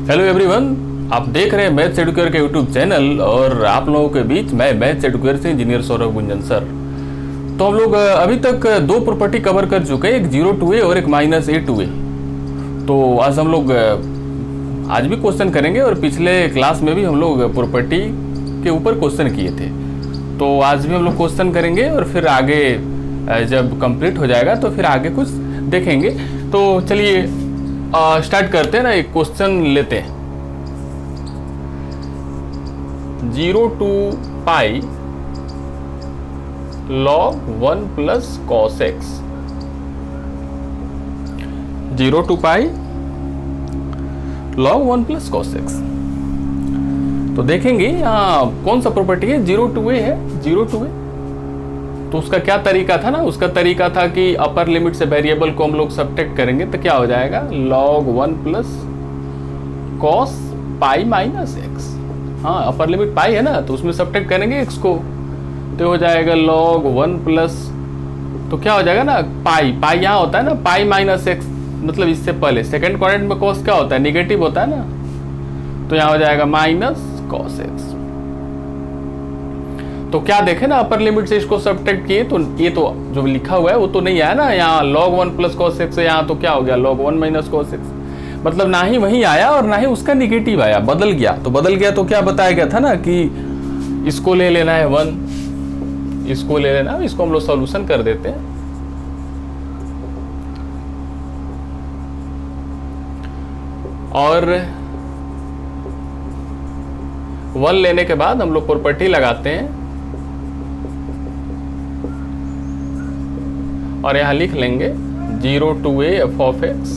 Hello everyone, आप देख रहे हैं मैथ्स एडुकेयर के यूट्यूब चैनल और आप लोगों के बीच मैं मैथ्स एडुकेयर से इंजीनियर सौरभ गुंजन सर। तो हम लोग अभी तक दो प्रॉपर्टी कवर कर चुके हैं, एक 0 to a और एक -a to a। तो आज हम लोग आज भी क्वेश्चन करेंगे और पिछले क्लास में भी हम लोग प्रॉपर्टी के ऊपर क्वेश्चन किए थे। तो आज भी हम लोग क्वेश्चन करेंगे और फिर आगे जब कंप्लीट हो जाएगा तो फिर आगे कुछ देखेंगे। तो चलिए स्टार्ट करते हैं ना, एक क्वेश्चन लेते हैं। 0 to pi log 1 plus cos x। 0 to pi log 1 plus cos x। तो देखेंगे यहाँ कौन सा प्रॉपर्टी है, 0 to a है, 0 to a। तो उसका क्या तरीका था ना, उसका तरीका था कि अपर लिमिट से वेरिएबल को हम लोग सबट्रैक्ट करेंगे तो क्या हो जाएगा, log 1 plus cos पाई माइनस एक्स। हाँ, अपर लिमिट पाई है ना, तो उसमें सबट्रैक्ट करेंगे x को, तो हो जाएगा log 1 प्लस, तो क्या हो जाएगा ना, पाई पाई यहाँ होता है ना, पाई माइनस एक्स, मतलब इससे पहले सेकेंड क्वाड्रेंट में cos क्या होता है, निगेटिव होता है ना, तो यहाँ हो जाएगा माइनस cos x। तो क्या देखे ना, अपर लिमिट से इसको सबट्रैक्ट किए तो ये तो जो लिखा हुआ है वो तो नहीं आया ना, यहाँ log 1 प्लस cos x है, यहाँ तो क्या हो गया log 1 माइनस cos x, मतलब ना ही वही आया और ना ही उसका निगेटिव आया, बदल गया। तो बदल गया तो क्या बताया गया था ना कि इसको ले लेना है 1, इसको ले लेना, इसको हम लोग सॉल्यूशन कर देते हैं। और 1 लेने के बाद हम लोग प्रॉपर्टी लगाते हैं और यहां लिख लेंगे 0 to a f of x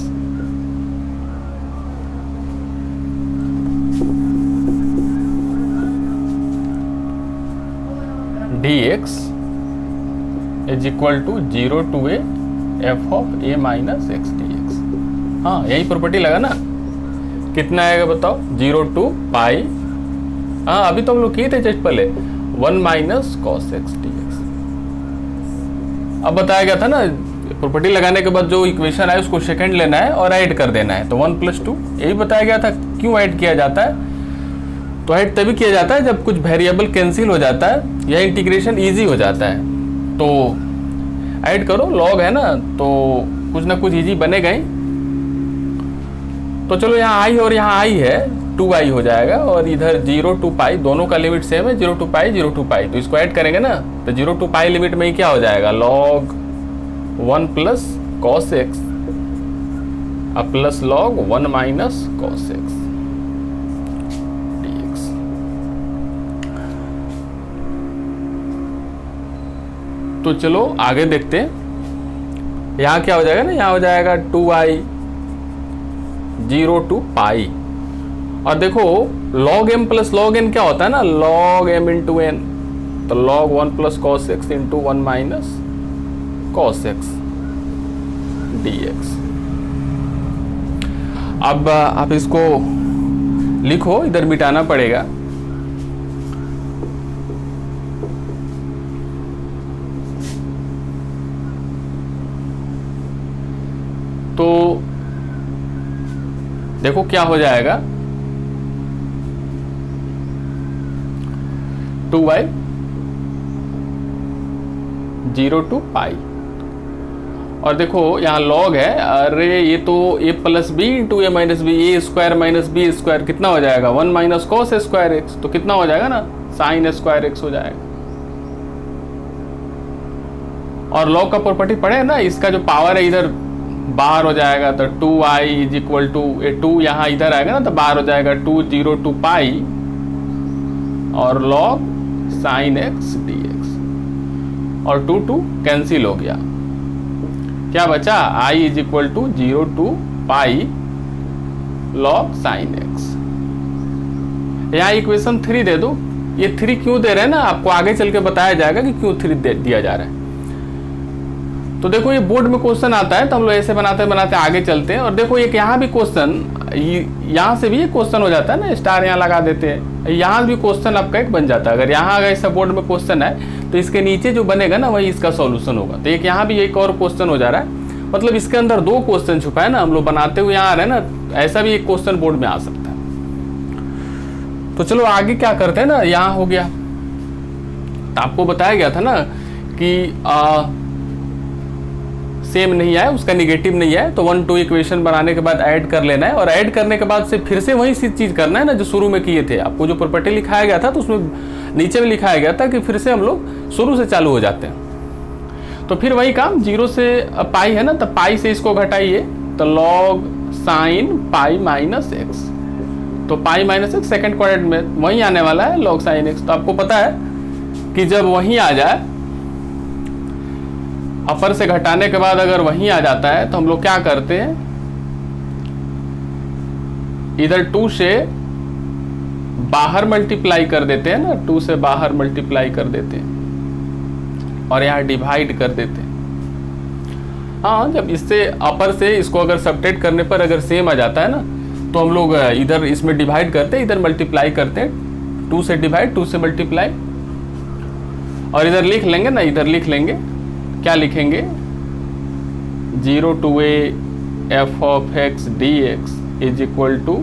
dx is equal to 0 to a f of a minus x dx। हाँ, यही प्रॉपर्टी लगा ना, कितना आएगा बताओ, 0 to पाई, हाँ अभी तो हम लोग किए थे जस्ट पहले, 1 माइनस cos x dx। अब बताया गया था ना, प्रॉपर्टी लगाने के बाद जो इक्वेशन है उसको सेकंड लेना है और ऐड कर देना है, तो 1 + 2, यही बताया गया था। क्यों ऐड किया जाता है, तो ऐड तभी किया जाता है जब कुछ वेरिएबल कैंसिल हो जाता है या इंटीग्रेशन इजी हो जाता है। तो ऐड करो, लॉग है ना, तो कुछ ना कुछ इजी बनेगा ही। तो चलो यहाँ आई और यहाँ आई है, 2i हो जाएगा, और इधर 0 to पाई, दोनों का लिमिट सेम है, 0 to पाई 0 to पाई, तो इसको ऐड करेंगे ना, तो 0 to पाई लिमिट में ही क्या हो जाएगा, log 1 प्लस cos x अब plus log 1 minus cos x dx। तो चलो आगे देखते हैं, यहाँ क्या हो जाएगा ना, यहाँ हो जाएगा 2i 0 to पाई, और देखो log m plus log n क्या होता है ना, log m इंटू n, तो log 1 plus cos x into 1 minus cos x dx। अब आप इसको लिखो, इधर मिटाना पड़ेगा, तो देखो क्या हो जाएगा, 2y 0 to पाई, और देखो यहाँ log है, अरे ये तो a plus b into a minus b, a square minus b square कितना हो जाएगा, 1 माइनस कॉस स्क्वायर एक्स, तो कितना हो जाएगा ना, साइन स्क्वायर एक्स हो जाएगा। और log का प्रॉपर्टी पढ़े ना, इसका जो पावर है इधर बाहर हो जाएगा, तो 2i इज इक्वल टू 2 यहाँ इधर आएगा ना, तो बाहर हो जाएगा 2 0 to पाई और log साइन एक्स dx, और 2 2 कैंसिल हो गया, क्या बचा, i is equal to 0 to pi log sine x. यहाँ इक्वेशन 3 दे दो, ये 3 क्यों दे रहे हैं ना, आपको आगे चल के बताया जाएगा कि क्यों 3 दिया जा रहा है। तो देखो ये बोर्ड में क्वेश्चन आता है, तो हम लोग ऐसे बनाते बनाते आगे चलते हैं, और देखो एक यहाँ भी क्वेश्चन, यहाँ से भी एक क्वेश्चन हो जाता है ना, स्टार यहाँ लगा देते हैं, यहाँ भी क्वेश्चन आपका एक बन जाता है। अगर यहाँ अगर ऐसा बोर्ड में क्वेश्चन है तो इसके नीचे जो बनेगा ना वही इसका सॉल्यूशन होगा। तो एक यहाँ भी एक और क्वेश्चन हो जा रहा है, मतलब इसके अंदर 2 क्वेश्चन छुपा है ना, हम लोग बनाते हुए यहाँ आ रहे हैं ना, ऐसा भी एक क्वेश्चन बोर्ड में आ सकता है। तो चलो आगे क्या करते हैं ना, यहाँ हो गया, तो आपको बताया गया था ना कि सेम नहीं आया, उसका निगेटिव नहीं है, तो 1 2 इक्वेशन बनाने के बाद ऐड कर लेना है, और ऐड करने के बाद से फिर से वही चीज करना है ना जो शुरू में किए थे। आपको जो प्रॉपर्टी लिखाया गया था तो उसमें नीचे में लिखाया गया था कि फिर से हम लोग शुरू से चालू हो जाते हैं। तो फिर वही काम, 0 से पाई है ना, तो पाई से इसको घटाइए, तो log sine pi minus x, तो pi minus x second quadrant में वही आने वाला है लॉग साइन एक्स। तो आपको पता है कि जब वही आ जाए, अपर से घटाने के बाद अगर वहीं आ जाता है, तो हम लोग क्या करते हैं, इधर 2 से बाहर मल्टीप्लाई कर देते हैं ना, 2 से बाहर मल्टीप्लाई कर देते हैं और यहाँ डिवाइड कर देते हैं। हाँ, जब इससे अपर से इसको अगर सब्ट्रैक्ट करने पर अगर सेम आ जाता है ना, तो हम लोग इधर इसमें डिवाइड करते हैं, इधर मल्टीप्लाई करते हैं, 2 से डिवाइड 2 से मल्टीप्लाई, और इधर लिख लेंगे ना, इधर लिख लेंगे, क्या लिखेंगे, 0 to a f of x dx is equal to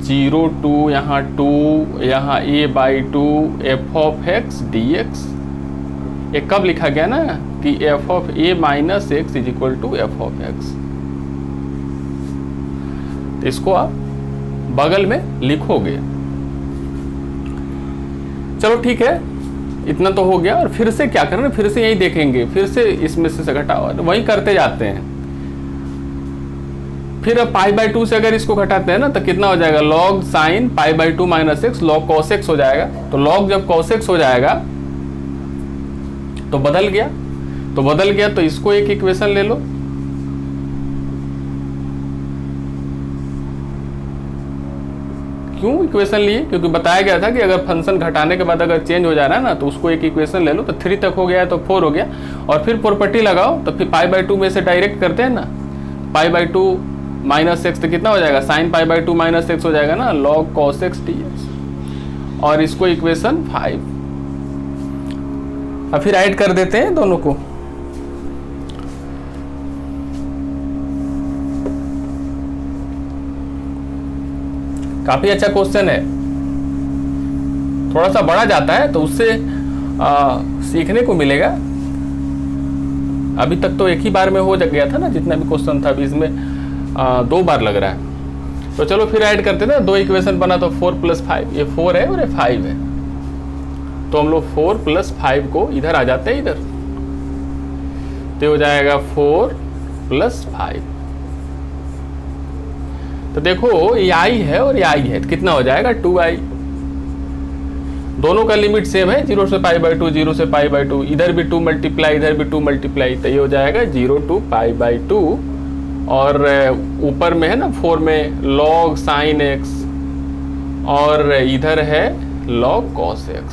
0 to यहाँ 2 यहाँ a/2 f of x dx। ये कब लिखा गया ना कि f of a minus x is equal to f of x। तो इसको आप बगल में लिखोगे। चलो ठीक है, इतना तो हो गया। और फिर से क्या करना, फिर से यही देखेंगे, फिर से इसमें से घटाओ, वही करते जाते हैं। फिर अब π/2 से अगर इसको घटाते हैं ना, तो कितना हो जाएगा, log sine π/2 minus x, log cos x हो जाएगा। तो लॉग जब कॉस एक्स हो जाएगा तो बदल गया, तो इसको एक इक्वेशन ले लो, क्यों इक्वेशन लिए, क्योंकि बताया गया था कि अगर फंक्शन घटाने के बाद अगर चेंज हो जा रहा है ना, तो उसको एक इक्वेशन ले लो। तो 3 तक हो गया है तो 4 हो गया, और फिर प्रॉपर्टी लगाओ, तो फिर π/2 में से डायरेक्ट करते हैं ना, π/2 माइनस एक्स, तो कितना हो जाएगा, साइन π/2 माइनस एक्स हो जाएगा ना, लॉग कॉस एक्स dx, और इसको इक्वेशन 5। अब फिर ऐड कर देते हैं दोनों को, काफी अच्छा क्वेश्चन है, थोड़ा सा बड़ा जाता है तो उससे सीखने को मिलेगा। अभी तक तो एक ही बार में हो गया था ना जितना भी क्वेश्चन था, अभी इसमें 2 बार लग रहा है। तो चलो फिर ऐड करते ना, 2 इक्वेशन बना, तो 4 + 5, ये 4 है और ये 5 है, तो हम लोग 4 + 5 को इधर आ जाते हैं, इधर तो हो जाएगा 4 + 5। तो देखो ये i है और ये i है, तो कितना हो जाएगा, 2i। दोनों का लिमिट सेम है, 0 से π/2, 0 से π/2, इधर भी 2 मल्टीप्लाई, इधर भी 2 मल्टीप्लाई, तो ये हो जाएगा 0 to π/2, और ऊपर में है ना 4 में log sin x, और इधर है log cos x।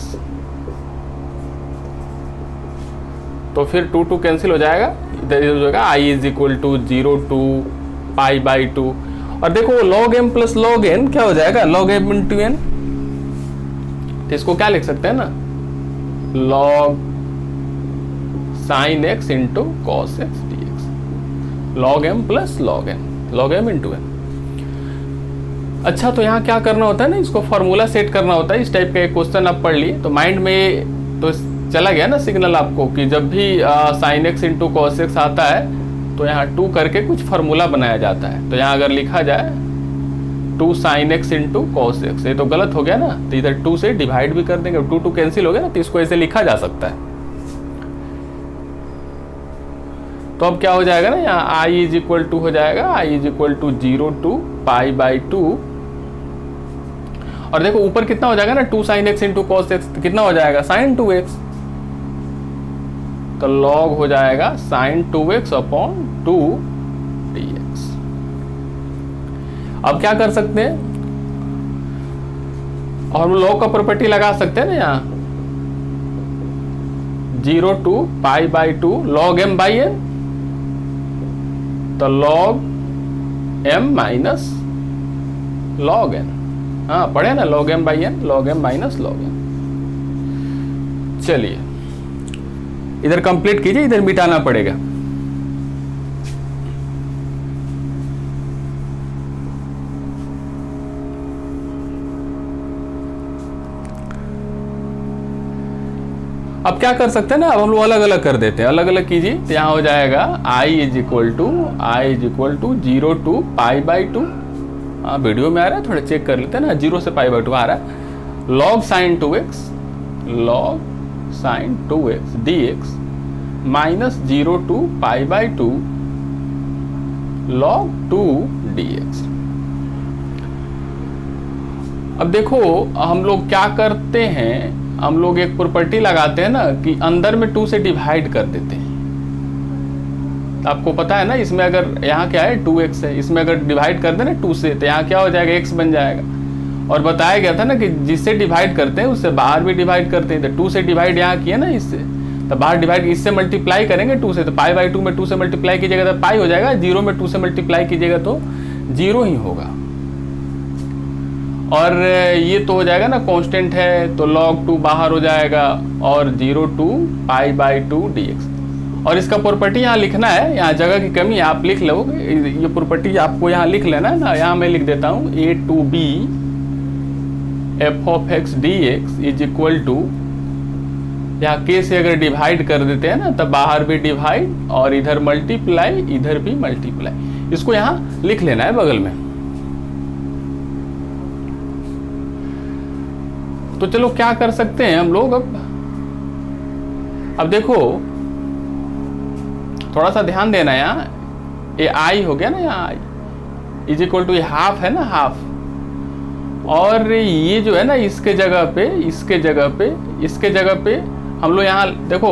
तो फिर 2 2 कैंसिल हो जाएगा, इधर हो जाएगा i is equal to 0 to π/2, और देखो log m plus log n क्या हो जाएगा, log m इंटू n। तो इसको क्या लिख सकते हैं ना, log sin x into cos x dx, log m plus log n, log m into n। अच्छा, तो यहाँ क्या करना होता है ना, इसको फॉर्मूला सेट करना होता है। इस टाइप का एक क्वेश्चन आप पढ़ लिए तो माइंड में तो चला गया ना सिग्नल आपको, कि जब भी sin x into cos x आता है तो यहाँ 2 करके कुछ फार्मूला बनाया जाता है। तो यहाँ अगर लिखा जाए 2 sin x into cos x, ये तो गलत हो गया ना, तो इधर 2 से डिवाइड भी कर देंगे, 2 2 कैंसिल हो गया ना, तो इसको ऐसे लिखा जा सकता है। तो अब क्या हो जाएगा ना, यहाँ i इज इक्वल टू हो जाएगा, i is equal to 0 to π/2, और देखो ऊपर कितना हो जाएगा ना, 2 sin x into cos x, तो कितना हो जाएगा, sin 2x, तो log हो जाएगा sin 2x अपॉन 2 dx। अब क्या कर सकते हैं, और हम log का प्रॉपर्टी लगा सकते हैं ना, यहाँ 0 to π/2 log m by n, तो log m minus log n, हाँ पढ़े ना, log m by n, log m minus log n। चलिए इधर कंप्लीट कीजिए, इधर मिटाना पड़ेगा। अब क्या कर सकते हैं ना, अब हम लोग अलग अलग कर देते हैं, अलग अलग कीजिए। तो यहाँ हो जाएगा I is equal to 0 to pi by 2। हाँ वीडियो में आ रहा है, थोड़ा चेक कर लेते हैं ना, 0 से पाई बाई 2 आ रहा है। Log sine 2x dx minus 0 to pi by 2 log 2 dx। अब देखो हम लोग क्या करते हैं, हम लोग एक प्रॉपर्टी लगाते हैं ना कि अंदर में 2 से डिवाइड कर देते हैं। आपको पता है ना, इसमें अगर यहाँ क्या है 2x है, इसमें अगर डिवाइड कर देना 2 से तो यहाँ क्या हो जाएगा x बन जाएगा। और बताया गया था ना कि जिससे डिवाइड करते हैं उससे बाहर भी डिवाइड करते हैं। तो 2 से डिवाइड यहाँ किया ना इससे, तो बाहर डिवाइड इससे मल्टीप्लाई करेंगे 2 से, तो पाई बाई 2 में 2 से मल्टीप्लाई कीजिएगा तो पाई हो जाएगा, 0 में 2 से मल्टीप्लाई कीजिएगा तो 0 ही होगा। और ये तो हो जाएगा ना कांस्टेंट है, तो log 2 बाहर हो जाएगा और 0 टू पाई बाई 2 dx। और इसका प्रॉपर्टी यहाँ लिखना है, यहाँ जगह की कमी है, आप लिख लोगे ये प्रॉपर्टी, आपको यहाँ लिख लेना है ना। यहाँ मैं लिख देता हूँ a to b f of x dx is equal to, यहाँ k से अगर डिवाइड कर देते हैं ना तब बाहर भी डिवाइड और इधर मल्टीप्लाई, इधर भी मल्टीप्लाई। इसको यहाँ लिख लेना है बगल में। तो चलो क्या कर सकते हैं हम लोग, अब देखो थोड़ा सा ध्यान देना, यहाँ ये आई हो गया ना, यहाँ आई इज इक्वल टू ये हाफ है ना, हाफ। और ये जो है ना इसके जगह पे हम लोग यहाँ देखो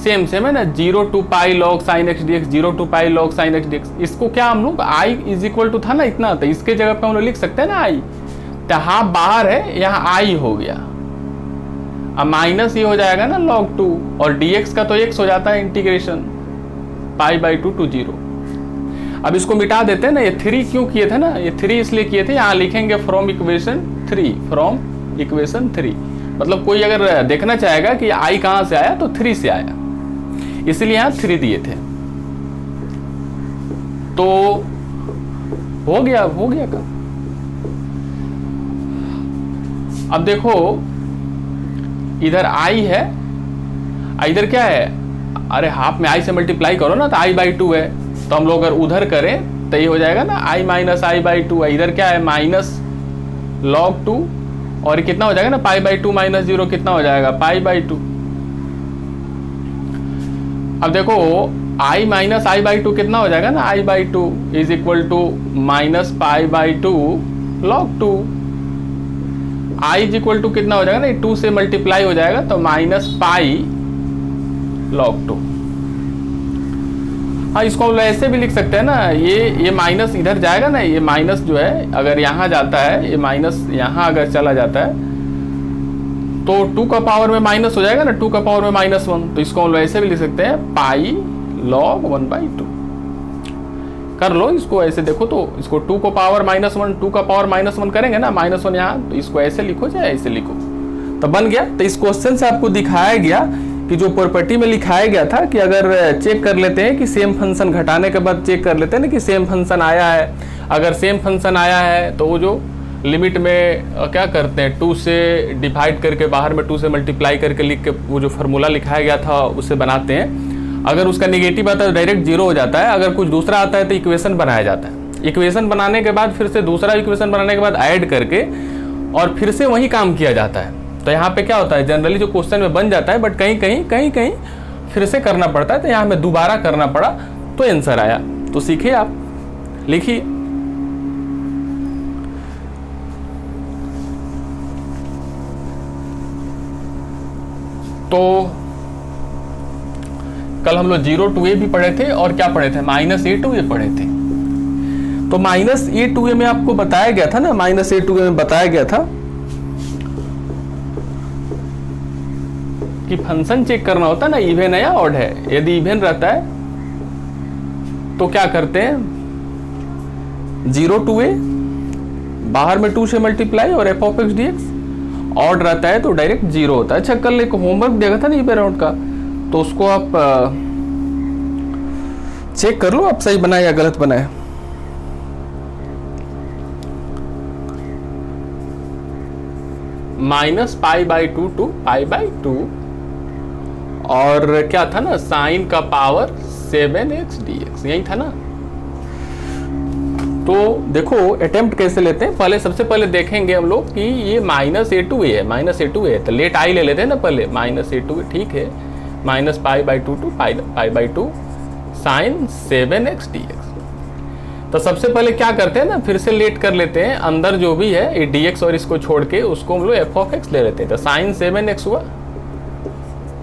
सेम है ना, 0 to pi log sine x dx, 0 to pi log sine x dx। इसको क्या हम लोग आई इज इक्वल टू था ना इतना, तो इसके जगह पे हम लोग लिख सकते हैं ना आई, तो हाफ बाहर है, यहाँ आई हो गया। अब माइनस ये हो जाएगा ना log 2, और dx का तो x हो जाता है इंटीग्रेशन पाई बाई 2 टू 0। अब इसको मिटा देते हैं ना, ये 3 क्यों किए थे ना, ये 3 इसलिए किए थे, यहाँ लिखेंगे फ्रॉम इक्वेशन 3, मतलब कोई अगर देखना चाहेगा कि i कहाँ से आया तो 3 से आया, इसलिए यहाँ 3 दिए थे। तो हो गया का। अब देखो इधर i है, इधर क्या है, अरे हाफ में i से मल्टीप्लाई करो ना तो i बाई 2 है, तो हम लोग अगर उधर करें तो ये हो जाएगा ना i माइनस आई बाई 2 है, इधर क्या है माइनस log 2, और कितना हो जाएगा ना पाई बाई 2 माइनस 0 कितना हो जाएगा पाई बाई 2। अब देखो i माइनस आई बाई 2 कितना हो जाएगा ना i by 2 is equal to minus pi by 2 log 2। i is equal to कितना हो जाएगा ना, 2 से मल्टीप्लाई हो जाएगा तो माइनस पाई log 2। हाँ इसको हम ऐसे भी लिख सकते हैं ना, ये माइनस इधर जाएगा ना, ये माइनस जो है अगर यहाँ जाता है, ये माइनस यहाँ अगर चला जाता है तो 2 का पावर में माइनस हो जाएगा ना, 2 का पावर में माइनस 1, तो इसको हम ऐसे भी लिख सकते हैं पाई log 1/2। कर लो इसको ऐसे, देखो तो इसको 2 को पावर माइनस 1, 2 का पावर माइनस 1 करेंगे ना, माइनस 1 यहाँ, तो इसको ऐसे लिखो चाहे ऐसे लिखो तो बन गया। तो इस क्वेश्चन से आपको दिखाया गया कि जो प्रॉपर्टी में लिखाया गया था कि अगर चेक कर लेते हैं कि सेम फंक्शन घटाने के बाद चेक कर लेते हैं ना कि सेम फंक्शन आया है, अगर सेम फंक्शन आया है तो वो जो लिमिट में क्या करते हैं 2 से डिवाइड करके बाहर में 2 से मल्टीप्लाई करके लिख के वो जो फार्मूला लिखाया गया था उसे बनाते हैं। अगर उसका नेगेटिव आता है तो डायरेक्ट 0 हो जाता है, अगर कुछ दूसरा आता है तो इक्वेशन बनाया जाता है। इक्वेशन बनाने के बाद फिर से दूसरा इक्वेशन बनाने के बाद ऐड करके और फिर से वही काम किया जाता है। तो यहाँ पे क्या होता है जनरली जो क्वेश्चन में बन जाता है, बट कहीं फिर से करना पड़ता है, तो यहाँ में दोबारा करना पड़ा तो आंसर आया। तो सीखिए आप, लिखिए। तो कल हम लोग 0 to a भी पढ़े थे और क्या पढ़े थे, -a to a पढ़े थे। तो -a to a में आपको बताया गया था ना, -a to a में बताया गया था कि फंक्शन चेक करना होता है ना इवन है या ऑड है। यदि इवन रहता है तो क्या करते हैं 0 to a बाहर में 2 से मल्टीप्लाई और f of x dx, odd रहता है तो डायरेक्ट 0 होता है। अच्छा कल एक होमवर्क दिया था ना इवन राउंड का, तो उसको आप चेक कर लो आप सही बनाए या गलत बनाए। -π/2 to π/2 और क्या था ना, साइन का पावर 7x dx, यही था ना। तो देखो अटेम्प्ट कैसे लेते हैं, पहले सबसे पहले देखेंगे हम लोग कि ये -a2a है, -a2a है, तो लेट आई ले लेते हैं ना पहले, -a2a, ठीक है, -π/2 to π/2 साइन 7x dx। तो सबसे पहले क्या करते हैं ना, फिर से लेट कर लेते हैं, अंदर जो भी है ये dx और इसको छोड़ के उसको हम लोग f(x) ले लेते हैं, तो साइन 7x हुआ।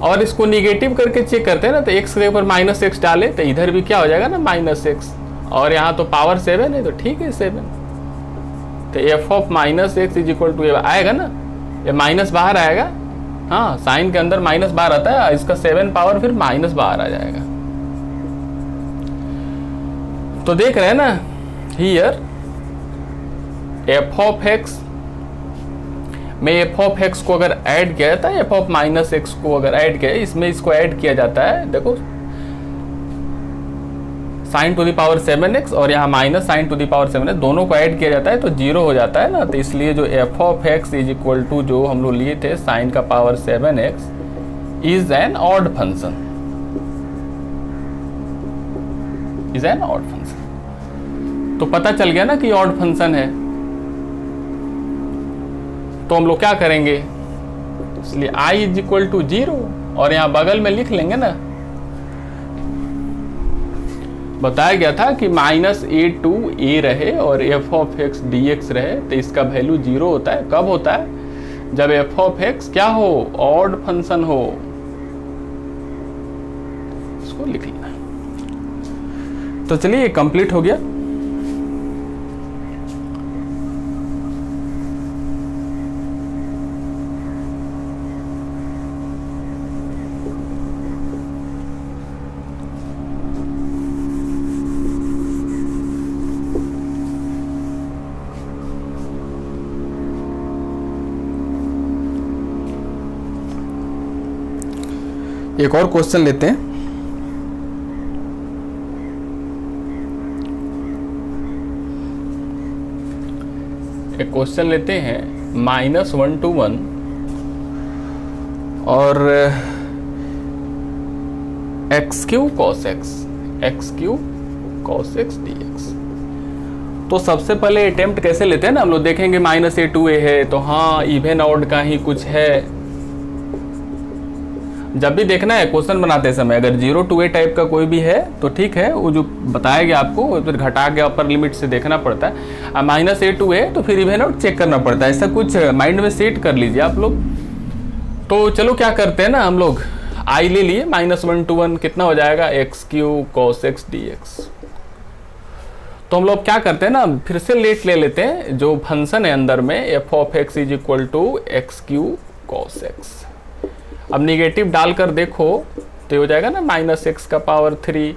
और इसको निगेटिव करके चेक करते हैं ना, तो x के ऊपर -x डाले तो इधर भी क्या हो जाएगा ना, -x, और यहाँ तो पावर 7 है, तो ठीक है 7, तो f(-x) = आएगा ना, ये माइनस बाहर आएगा, हाँ साइन के अंदर माइनस बाहर आता है, इसका 7 पावर फिर माइनस बाहर आ जाएगा। तो देख रहे हैं ना हियर f(x) में f(x) को अगर ऐड किया जाता है, f(-x) को अगर ऐड किया, इसमें इसको ऐड किया जाता है, देखो sin to the power 7x और यहाँ minus sin to the power 7x, दोनों को ऐड किया जाता है तो 0 हो जाता है ना। तो इसलिए जो f(x) = जो हम लोग लिए थे sin का power 7x is an odd function, is an odd function. तो पता चल गया ना कि ऑड फंक्शन है। तो हम लोग क्या करेंगे, इसलिए i = 0 और यहाँ बगल में लिख लेंगे ना, बताया गया था कि -a2a रहे और f(x) dx रहे, तो इसका वैल्यू 0 होता है। कब होता है, जब f(x) क्या हो, ऑड फंक्शन हो। इसको लिख लेना। तो चलिए ये कंप्लीट हो गया। एक और क्वेश्चन लेते हैं। एक क्वेश्चन लेते हैं -1 to 1 और x³ cos x, x³ cos x dx। तो सबसे पहले अटेम्प्ट कैसे लेते हैं ना, हम लोग देखेंगे -a2a है, तो हाँ इवन ऑड का ही कुछ है। जब भी देखना है क्वेश्चन बनाते समय, अगर 0 to a टाइप का कोई भी है तो ठीक है, वो जो बताया गया आपको फिर घटा के अपर लिमिट से देखना पड़ता है। अब -a2a तो फिर इवन आउट चेक करना पड़ता है, ऐसा कुछ माइंड में सेट कर लीजिए आप लोग। तो चलो क्या करते हैं ना, हम लोग i ले लिए, -1 to 1 कितना हो जाएगा, x³ cos x dx। तो हम लोग क्या करते हैं ना, फिर से लेट ले लेते हैं, जो फंक्शन है अंदर में f(x) = x³ cos x। अब निगेटिव डालकर देखो तो ये हो जाएगा ना -x का पावर 3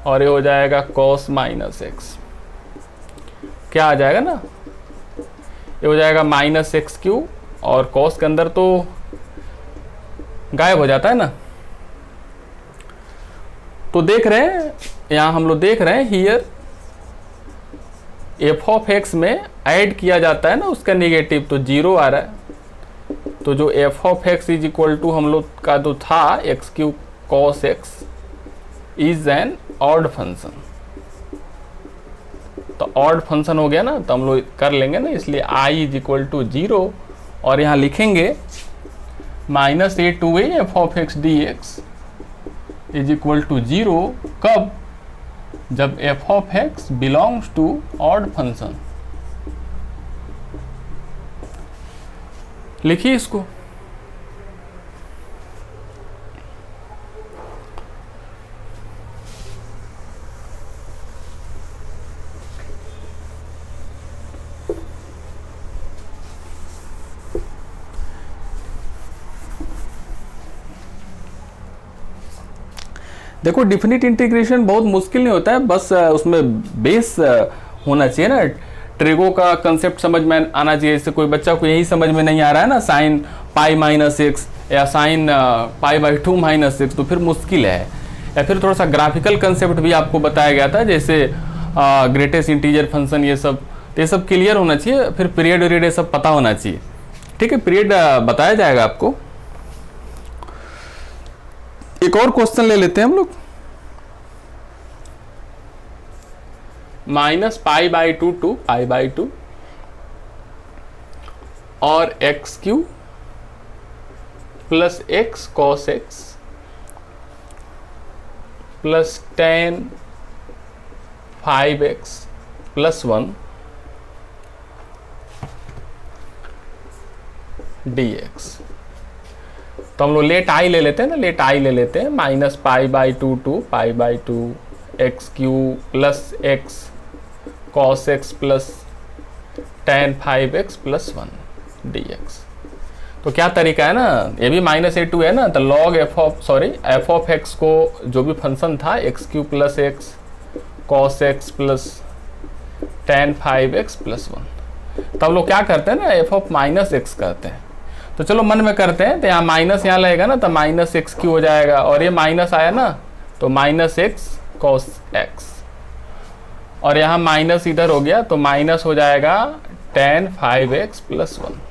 और ये हो जाएगा cos -x, क्या आ जाएगा ना, ये हो जाएगा -x³ और cos के अंदर तो गायब हो जाता है ना। तो देख रहे हैं यहाँ हम लोग देख रहे हैं हियर f(x) में ऐड किया जाता है ना उसका निगेटिव, तो 0 आ रहा है। तो जो f(x) = हम लोग का जो था x³ cos x is an odd function. तो ऑड फंक्शन हो गया ना, तो हम लोग कर लेंगे ना, इसलिए i = 0 और यहाँ लिखेंगे -a2a f(x) dx = 0। कब, जब f(x) belongs to odd function. लिखिए इसको। देखो डिफिनिट इंटीग्रेशन बहुत मुश्किल नहीं होता है, बस उसमें बेस होना चाहिए ना, ट्रिगो का कंसेप्ट समझ में आना चाहिए। जैसे कोई बच्चा को यही समझ में नहीं आ रहा है ना, sin π-x या sin π/2 - x, तो फिर मुश्किल है। या फिर थोड़ा सा ग्राफिकल कंसेप्ट भी आपको बताया गया था, जैसे ग्रेटेस्ट इंटीजर फंक्शन, ये सब क्लियर होना चाहिए। फिर पीरियड वीरियड ये सब पता होना चाहिए, ठीक है। पीरियड बताया जाएगा आपको। एक और क्वेश्चन ले लेते हैं हम लोग। Minus pi by two to pi by two और x cube plus x cos x plus ten 5x plus 1 dx। तो हम लोग लेट आई ले लेते हैं ना, लेट आई ले लेते हैं। Minus pi by two to pi by two x cube plus x cos x plus ten 5x plus 1 dx। तो क्या तरीका है ना, ये भी माइनस ए टू है ना, तो लॉग एफ ऑफ एक्स को जो भी फंक्शन था x cube plus x cos x plus ten 5x plus 1, तब लोग क्या करते हैं ना, एफ ऑफ माइनस एक्स करते हैं। तो चलो मन में करते हैं, तो यहाँ माइनस यहाँ लगेगा ना, तो माइनस एक्स क्यू हो जाएगा, और ये माइनस आया ना तो माइनस एक्स कॉस एक्स, और यहाँ माइनस इधर हो गया तो माइनस हो जाएगा टेन 5x प्लस 1।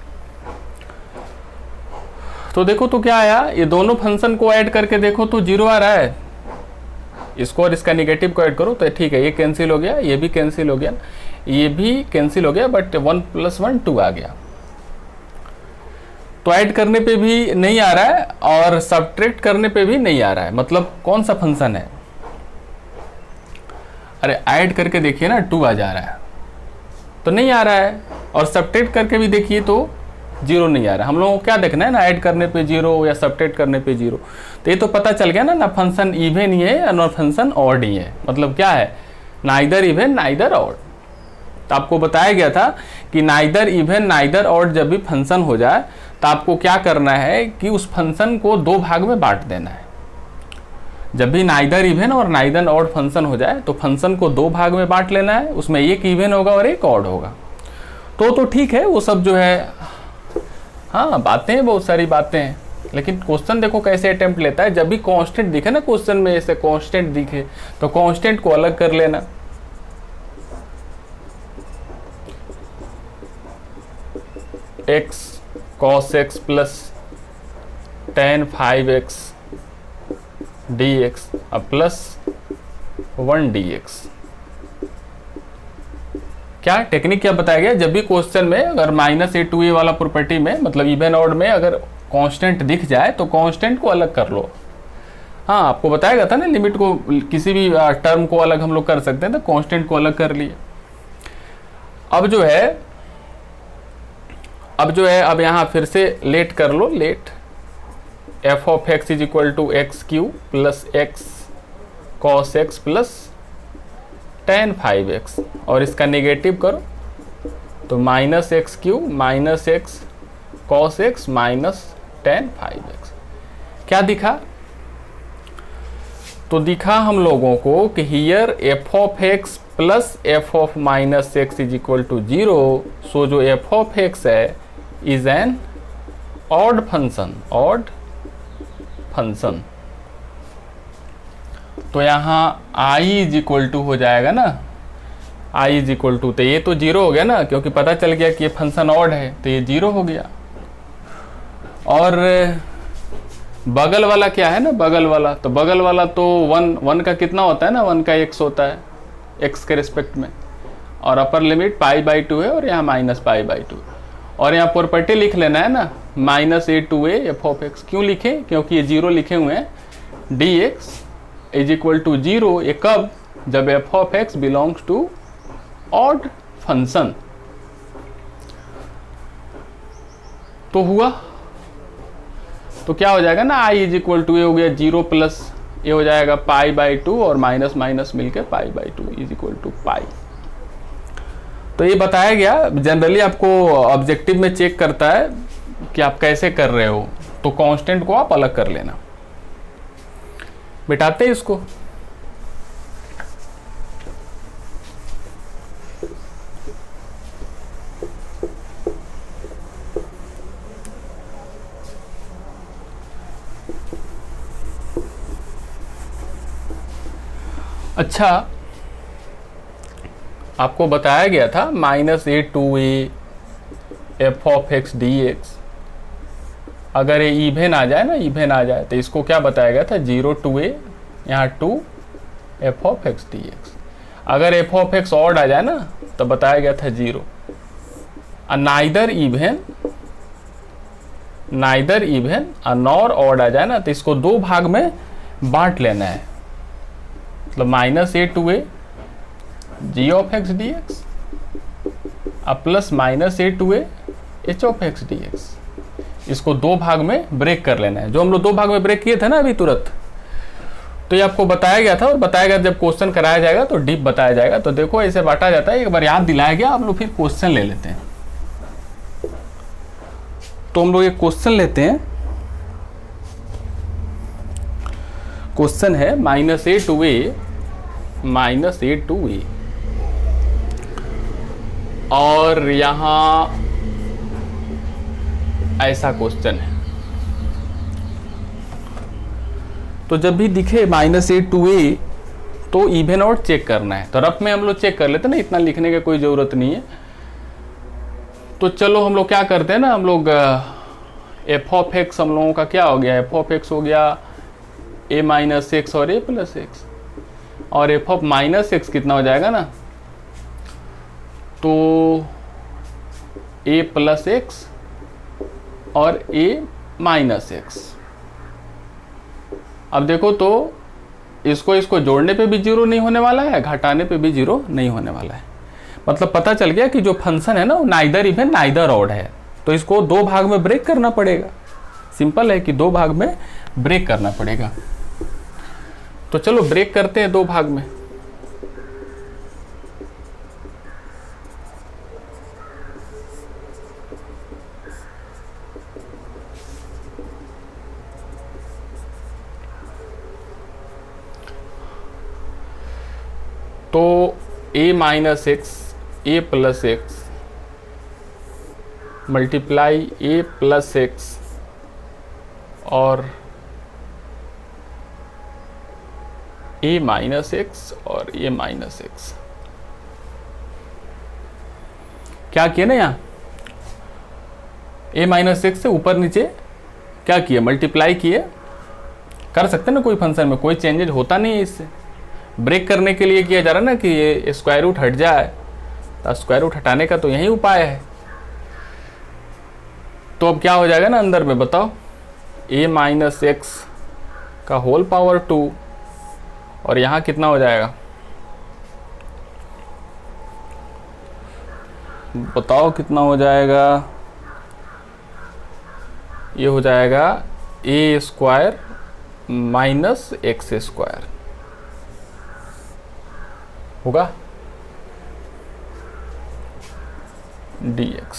तो देखो तो क्या आया, ये दोनों फंक्शन को ऐड करके देखो तो जीरो आ रहा है, इसको और इसका निगेटिव को ऐड करो तो ठीक है, ये कैंसिल हो गया, ये भी कैंसिल हो गया, ये भी कैंसिल हो गया, बट 1 प्लस 1 2 आ गया। तो ऐड करने पे भी नहीं आ रहा है और सब्ट्रैक्ट करने पे भी नहीं आ रहा है, मतलब कौन सा फंक्शन है। अरे ऐड करके देखिए ना 2 आ जा रहा है, तो नहीं आ रहा है, और सब्ट्रैक्ट करके भी देखिए तो जीरो नहीं आ रहा है। हम लोगों को क्या देखना है ना, ऐड करने पे जीरो या सब्ट्रैक्ट करने पे जीरो। तो ये तो पता चल गया ना फंक्शन इवन ही है और फंक्शन ऑड ही है, मतलब क्या है, नाइदर इवन नाइदर ऑड। तो आपको बताया गया था कि नाइदर इवन नाइदर ऑड जब भी फंक्शन हो जाए तो आपको क्या करना है कि उस फंक्शन को दो भाग में बांट देना है। जब भी नाइदर इवन और नाइदर ऑड फंक्शन हो जाए तो फंक्शन को दो भाग में बांट लेना है, उसमें एक इवन होगा और एक ऑड होगा। तो ठीक है, वो सब जो है, हाँ बातें हैं, बहुत सारी बातें हैं, लेकिन क्वेश्चन देखो कैसे अटेम्प्ट लेता है। जब भी कांस्टेंट दिखे ना क्वेश्चन में, ऐसे कांस्टेंट दिखे तो कांस्टेंट को अलग कर लेना। x cos x plus ten 5x dx अब प्लस 1 dx। क्या टेक्निक क्या बताया गया, जब भी क्वेश्चन में अगर माइनस ए टू ए वाला प्रॉपर्टी में, मतलब इवन ऑड में अगर कांस्टेंट दिख जाए तो कांस्टेंट को अलग कर लो। हाँ आपको बताया गया था ना, लिमिट को किसी भी टर्म को अलग हम लोग कर सकते हैं, तो कांस्टेंट को अलग कर लिए। अब जो है अब यहाँ फिर से लेट कर लो, let f of x is equal to x cube plus x cos x plus ten 5x, और इसका नेगेटिव करो तो minus x cube minus x cos x minus tan 5x। क्या दिखा, तो दिखा हम लोगों को कि here f of x plus f of minus x is equal to zero. So जो एफ ऑफ एक्स है is an odd function, odd function. तो यहाँ i इज इक्वल टू हो जाएगा ना, i इज इक्वल टू, तो ये तो जीरो हो गया ना, क्योंकि पता चल गया कि ये फंक्शन ऑड है, तो ये जीरो हो गया। और बगल वाला क्या है ना, बगल वाला तो 1 का कितना होता है ना, 1 का x होता है x के रिस्पेक्ट में, और upper limit pi by to है, और यहाँ माइनस पाई बाई टू, और यहाँ प्रॉपर्टी लिख लेना है ना, minus a to a f of x. क्यों लिखे, क्योंकि ये जीरो लिखे हुए हैं, d x is equal to zero. ये कब, जब f of x belongs to odd function. तो हुआ, तो क्या हो जाएगा ना, I is equal to a हो गया जीरो प्लस ये हो जाएगा पाई बाई टू, और माइनस माइनस मिलके pi by two is equal to pi. तो ये बताया गया, जनरली आपको ऑब्जेक्टिव में चेक करता है कि आप कैसे कर रहे हो, तो कांस्टेंट को आप अलग कर लेना। मिटाते हैं इसको, अच्छा आपको बताया गया था minus a to a f of x d x अगर ये इवेन आ जाए ना, इवेन आ जाए तो इसको क्या बताया गया था, 0 to a, यहाँ 2 f of x dx। अगर f of x ऑड आ जाए ना तो बताया गया था 0। नाइदर इवेन नॉर ऑड आ जाए ना तो इसको दो भाग में बांट लेना है, मतलब -a to a g of x dx अब plus -a to a h of x dx। इसको दो भाग में ब्रेक कर लेना है, जो हम लोग दो भाग में ब्रेक किए थे ना अभी तुरंत, तो ये आपको बताया गया था और बताया गया जब क्वेश्चन कराया जाएगा तो डीप बताया जाएगा। तो देखो ऐसे बांटा जाता है, एक बार याद दिलाया गया, हम लोग फिर क्वेश्चन ले लेते हैं। तो हम लोग एक क्वेश्चन लेते हैं, क्वेश्चन है -a to a और यहां ऐसा क्वेश्चन है। तो जब भी दिखे -a to a तो इवन ऑड चेक करना है। तो रफ में हम लोग चेक कर लेते हैं ना, इतना लिखने की कोई ज़रूरत नहीं है। तो चलो हम लोग क्या करते हैं ना, हम लोग f of x हम लोगों का क्या हो गया, f of x हो गया a - x और a + x, और f of -x कितना हो जाएगा ना, तो a + x और a - x। अब देखो तो इसको जोड़ने पे भी 0 नहीं होने वाला है, घटाने पे भी 0 नहीं होने वाला है। मतलब पता चल गया कि जो फंक्शन है ना वो नाइदर इवन नाइदर ऑड है। तो इसको दो भाग में ब्रेक करना पड़ेगा। सिंपल है कि दो भाग में ब्रेक करना पड़ेगा। तो चलो ब्रेक करते हैं दो भाग में। तो a - x a + x multiply a + x और a - x और a - x क्या किए ना, यहाँ a - x से ऊपर नीचे क्या किए, मल्टीप्लाई किए। कर सकते ना, कोई फंक्शन में कोई चेंजेज होता नहीं है। इससे ब्रेक करने के लिए किया जा रहा है ना कि ये स्क्वायर रूट हट जाए, तो स्क्वायर रूट हटाने का तो यही उपाय है। तो अब क्या हो जाएगा ना अंदर में, बताओ, a - x का होल पावर 2 और यहाँ कितना हो जाएगा, बताओ कितना हो जाएगा। ये हो जाएगा a² - x² होगा dx।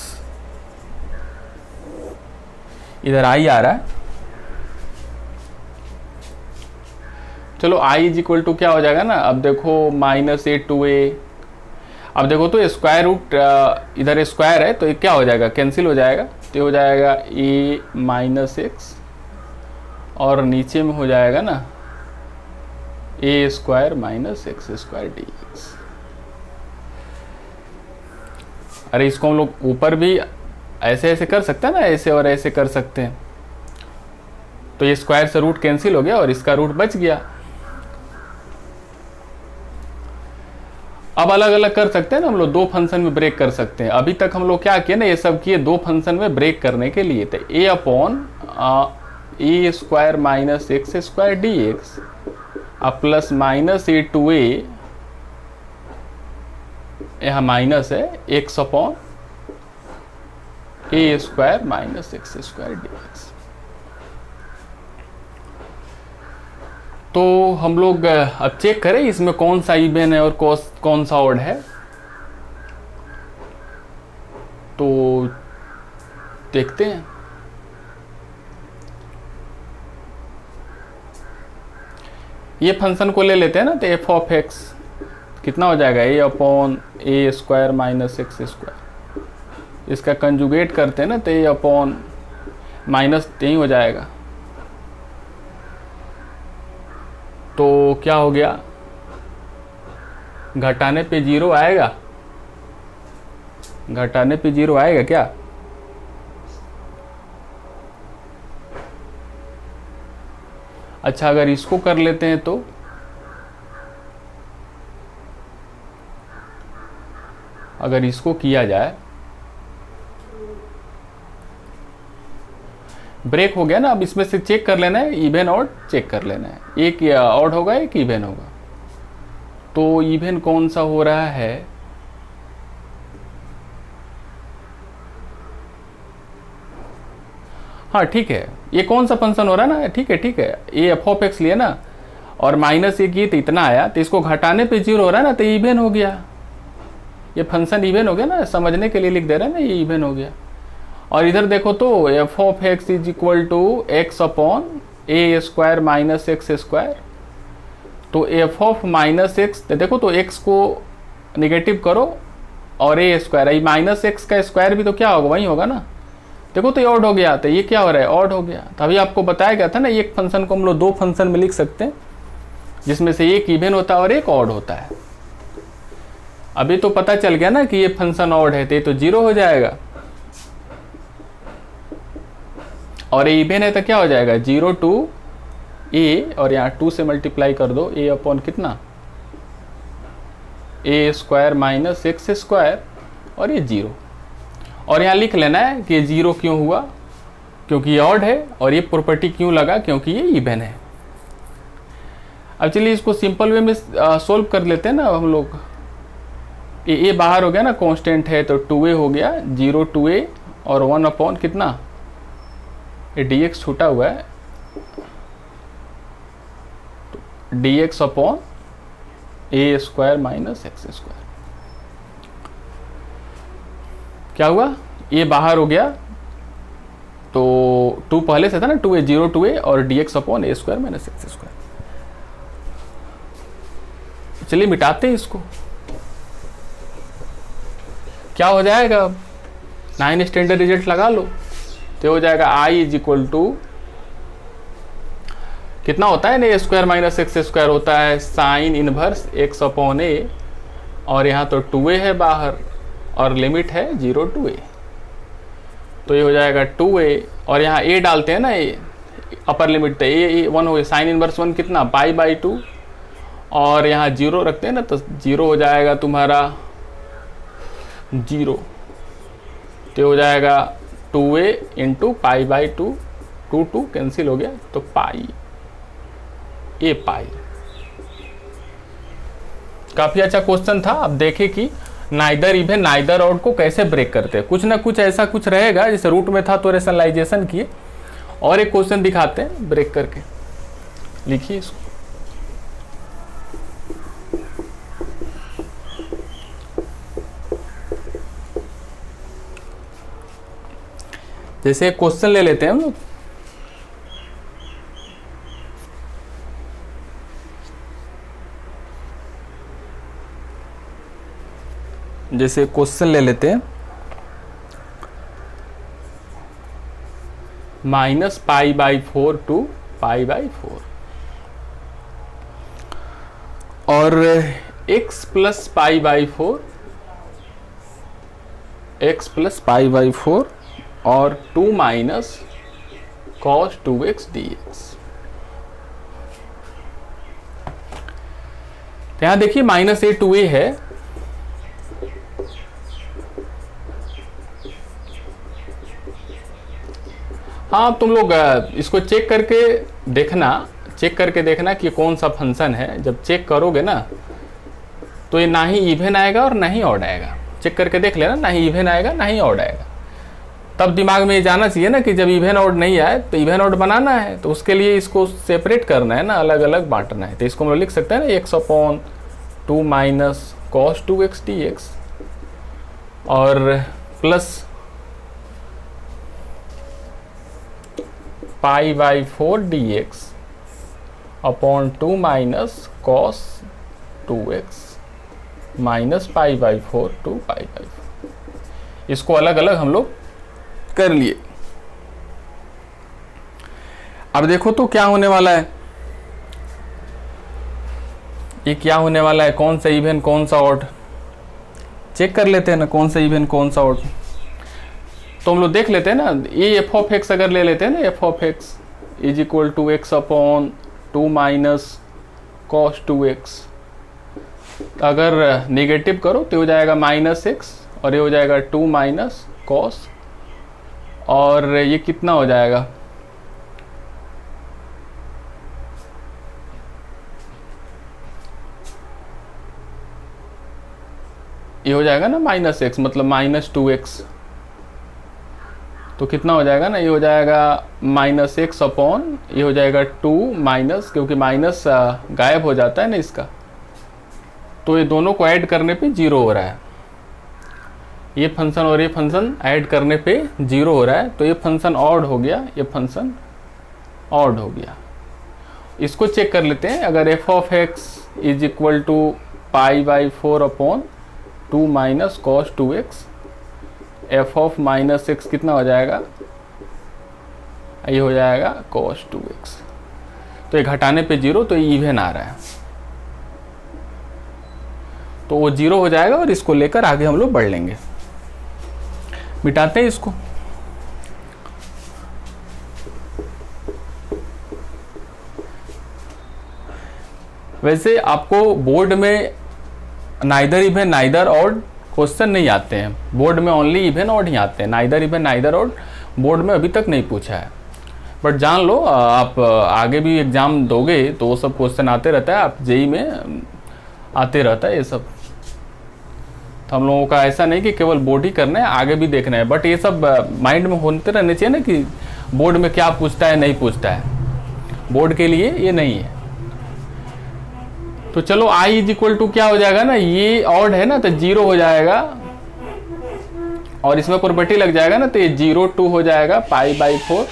इधर i आ रहा है। चलो i = क्या हो जाएगा ना, अब देखो -a to a। अब देखो तो स्क्वायर रूट इधर स्क्वायर है तो ये क्या हो जाएगा, कैंसिल हो जाएगा। तो हो जाएगा a - x और नीचे में हो जाएगा ना a² - x² dx। अरे इसको हम लोग ऊपर भी ऐसे ऐसे कर सकते हैं ना, ऐसे और ऐसे कर सकते हैं। तो ये स्क्वायर से रूट कैंसिल हो गया और इसका रूट बच गया। अब अलग अलग कर सकते हैं ना, हम लोग दो फंक्शन में ब्रेक कर सकते हैं। अभी तक हम लोग क्या किए ना, ये सब किए दो फंक्शन में ब्रेक करने के लिए। तो a/a² - x² dx अब प्लस -a to a, यहाँ माइनस है x/a² - x² dx। तो हम लोग अब चेक करें इसमें कौन सा इवन है और कौन सा ऑड है। तो देखते हैं। ये फंक्शन को ले लेते हैं ना, तो f of x कितना हो जाएगा, a/a² - x²। इसका कंजुगेट करते हैं ना तो a/ माइनस यही हो जाएगा। तो क्या हो गया, घटाने पे 0 आएगा, घटाने पे 0 आएगा क्या, अच्छा अगर इसको कर लेते हैं तो अगर इसको किया जाए, ब्रेक हो गया ना, अब इसमें से चेक कर लेना है, इवन ऑड चेक कर लेना है, एक ऑड होगा एक इवन होगा। तो इवन कौन सा हो रहा है, हाँ ठीक है, ये कौन सा फंक्शन हो रहा है ना, ठीक है ठीक है, ये एफ ऑफ एक्स लिए ना और माइनस एक ये तो इतना आया, तो इसको घटाने पे जीरो हो रहा है ना, तो इवन हो गया, ये फंक्शन इवन हो गया ना, समझने के लिए लिख दे रहे हैं ना, ये इवन हो गया। और इधर देखो तो f of x is equal to x upon a square minus x square. तो एफ ऑफ माइनस एक्स, देखो तो एक्स को निगेटिव करो और ए स्क्वायर, ये माइनस एक्स का स्क्वायर भी तो क्या होगा, वही होगा ना। देखो तो ये ऑड हो गया, तो ये क्या हो रहा है, ऑड हो गया। तो अभी आपको बताया गया था ना, एक फंक्शन को हम लोग दो फंक्शन में लिख सकते हैं, जिसमें से एक इवन होता है और एक ऑड होता है। अभी तो पता चल गया ना कि ये फंक्शन ऑड है, तो ये तो जीरो हो जाएगा, और ये इवन है तो क्या हो जाएगा, जीरो टू ए, और यहाँ टू से मल्टीप्लाई कर दो, ए अपॉन कितना, ए स्क्वायर माइनस एक्स स्क्वायर, और ये जीरो। और यहाँ लिख लेना है कि ये जीरो क्यों हुआ, क्योंकि ये ऑड है, और ये प्रॉपर्टी क्यों लगा, क्योंकि ये इवन है। अब चलिए इसको सिंपल वे में सोल्व कर लेते हैं ना हम लोग। ये बाहर हो गया ना, कांस्टेंट है, तो 2a हो गया, 0 टू a और 1 अपॉन कितना, ये dx छूटा हुआ है, तो dx upon a square minus x square. क्या हुआ, ये बाहर हो गया, तो 2 पहले से था ना, 2a 0 टू a और dx upon a square minus x square. चलिए मिटाते हैं इसको, क्या हो जाएगा, 9 स्टैंडर्ड रिजल्ट लगा लो, तो हो जाएगा i इज इक्वल टू कितना होता है ना, ए स्क्वायर माइनस एक्स स्क्वायर होता है साइन इनवर्स एक्स अपॉन ए, और यहाँ तो 2a है बाहर और लिमिट है 0 टू a, तो ये हो जाएगा 2a, और यहाँ a डालते हैं ना, ये अपर लिमिट, तो a 1 हो गया, साइन इनवर्स 1 कितना पाई बाई 2, और यहाँ 0 रखते हैं ना, तो 0 हो जाएगा तुम्हारा 0, तो हो जाएगा 2a into pi by 2, 2 cancel हो गया, तो पाई ए पाई। काफी अच्छा क्वेश्चन था। अब देखें कि नाइदर इवन नाइदर ऑड को कैसे ब्रेक करते हैं, कुछ ना कुछ ऐसा कुछ रहेगा, जैसे रूट में था तो रेशनलाइजेशन किए, और एक क्वेश्चन दिखाते हैं ब्रेक करके, लिखिए इसको। जैसे एक क्वेश्चन ले लेते हैं हम लोग, जैसे क्वेश्चन ले लेते हैं, minus pi by 4 to pi by 4, और x plus pi by 4, x plus pi by 4 और 2 माइनस कॉस 2x dx। यहां देखिए माइनस ए 2a है, हाँ तुम लोग इसको चेक करके देखना कि कौन सा फंक्शन है। जब चेक करोगे ना, तो ये ना ही इवन आएगा और ना ही ऑड आएगा। चेक करके देख लेना, ना ही इवन आएगा ना ही ऑड आएगा। तब दिमाग में ये जाना चाहिए ना कि जब इवन ऑड नहीं आए तो इवन ऑड बनाना है, तो उसके लिए इसको सेपरेट करना है ना, अलग अलग बांटना है। तो इसको हम लोग लिख सकते हैं ना, x upon 2 minus cos 2x dx, और plus pi by 4 dx upon 2 minus cos 2x minus pi by 4 2 pi by 4। इसको अलग अलग हम लोग कर लिए। अब देखो तो क्या होने वाला है, ये क्या होने वाला है, कौन सा इवन कौन सा ऑड, चेक कर लेते हैं ना कौन सा इवन कौन सा ऑड। तो हम लोग देख लेते हैं ना, ये एफ ऑफ एक्स अगर ले लेते हैं ना, f of x is equal to x upon 2 minus cos 2x। अगर नेगेटिव करो तो हो जाएगा -x और ये हो जाएगा 2 माइनस कॉस, और ये कितना हो जाएगा, ये हो जाएगा ना -x, मतलब -2x। तो कितना हो जाएगा ना, ये हो जाएगा -x अपॉन, ये हो जाएगा 2 माइनस, क्योंकि माइनस गायब हो जाता है ना इसका, तो ये दोनों को ऐड करने पे 0 हो रहा है। ये फंक्शन और ये फंक्शन ऐड करने पे 0 हो रहा है, तो ये फंक्शन ऑड हो गया, ये फंक्शन ऑड हो गया। इसको चेक कर लेते हैं। अगर f of x is equal to π/4 upon 2 minus cos 2x, f of -x कितना हो जाएगा, ये हो जाएगा cos 2x। तो ये घटाने पे 0, तो ये इवन आ रहा है, तो वो 0 हो जाएगा और इसको लेकर आगे हम लोग बढ़ लेंगे। मिटाते हैं इसको। वैसे आपको बोर्ड में neither even neither odd question नहीं आते हैं, बोर्ड में ओनली इवन ऑड ही आते हैं। Neither even neither odd board में अभी तक नहीं पूछा है, बट जान लो आप आगे भी एग्जाम दोगे तो वो सब क्वेश्चन आते रहता है, आप जेई में आते रहता है ये सब। तो हम लोगों का ऐसा नहीं कि केवल बोर्ड ही करना है, आगे भी देखना है, बट ये सब माइंड में होते रहने चाहिए ना कि बोर्ड में क्या पूछता है नहीं पूछता है। बोर्ड के लिए ये नहीं है। तो चलो i इज इक्वल टू क्या हो जाएगा ना, ये ऑड है ना तो 0 हो जाएगा, और इसमें प्रॉपर्टी लग जाएगा ना तो ये 0 हो जाएगा π/4।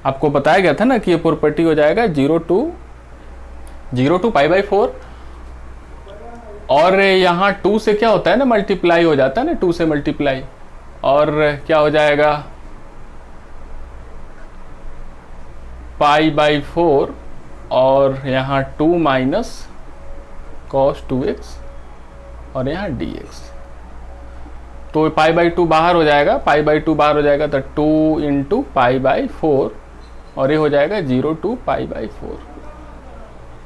आपको बताया गया था ना कि ये प्रॉपर्टी हो जाएगा 0 to π/4। और यहाँ 2 से क्या होता है ना, मल्टीप्लाई हो जाता है ना, 2 से मल्टीप्लाई, और क्या हो जाएगा π/4, और यहाँ 2 माइनस कॉस 2x, और यहाँ dx। तो π/2 बाहर हो जाएगा, π/2 बाहर हो जाएगा तो 2 इंटू π/4, और ये हो जाएगा 0 to π/4,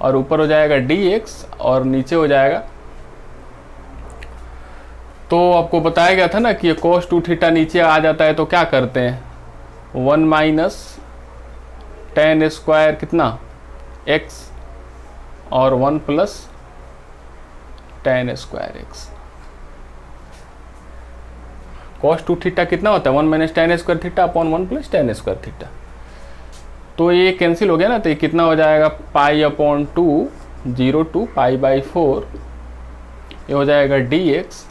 और ऊपर हो जाएगा dx और नीचे हो जाएगा। तो आपको बताया गया था ना कि ये cos 2 थीटा नीचे आ जाता है तो क्या करते हैं, 1 माइनस tan स्क्वायर कितना x, और 1 plus tan square x। cos 2 theta कितना होता है, 1 minus tan square theta upon 1 plus tan square theta. तो ये कैंसिल हो गया ना, तो ये कितना हो जाएगा π/2 0 to π/4, ये हो जाएगा dx।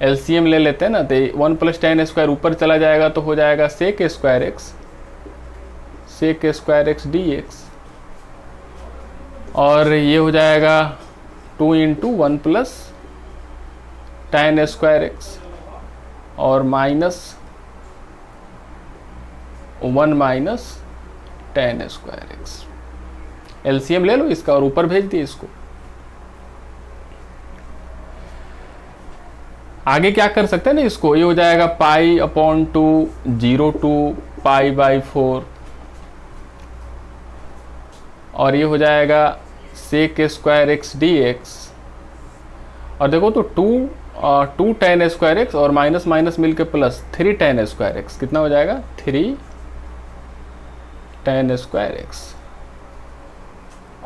एलसीएम ले लेते हैं ना, तो 1 प्लस tan स्क्वायर ऊपर चला जाएगा तो हो जाएगा sec स्क्वायर x dx, और ये हो जाएगा 2 into 1 plus tan square x, और minus 1 minus tan square x। LCM ले लो इसका और ऊपर भेज दिए इसको। आगे क्या कर सकते हैं ना इसको, ये हो जाएगा π/2 0 to π/4, और ये हो जाएगा sec स्क्वायर x dx। और देखो तो 2 tan स्क्वायर x और माइनस माइनस मिलके प्लस 3 tan स्क्वायर x, कितना हो जाएगा 3 tan स्क्वायर x।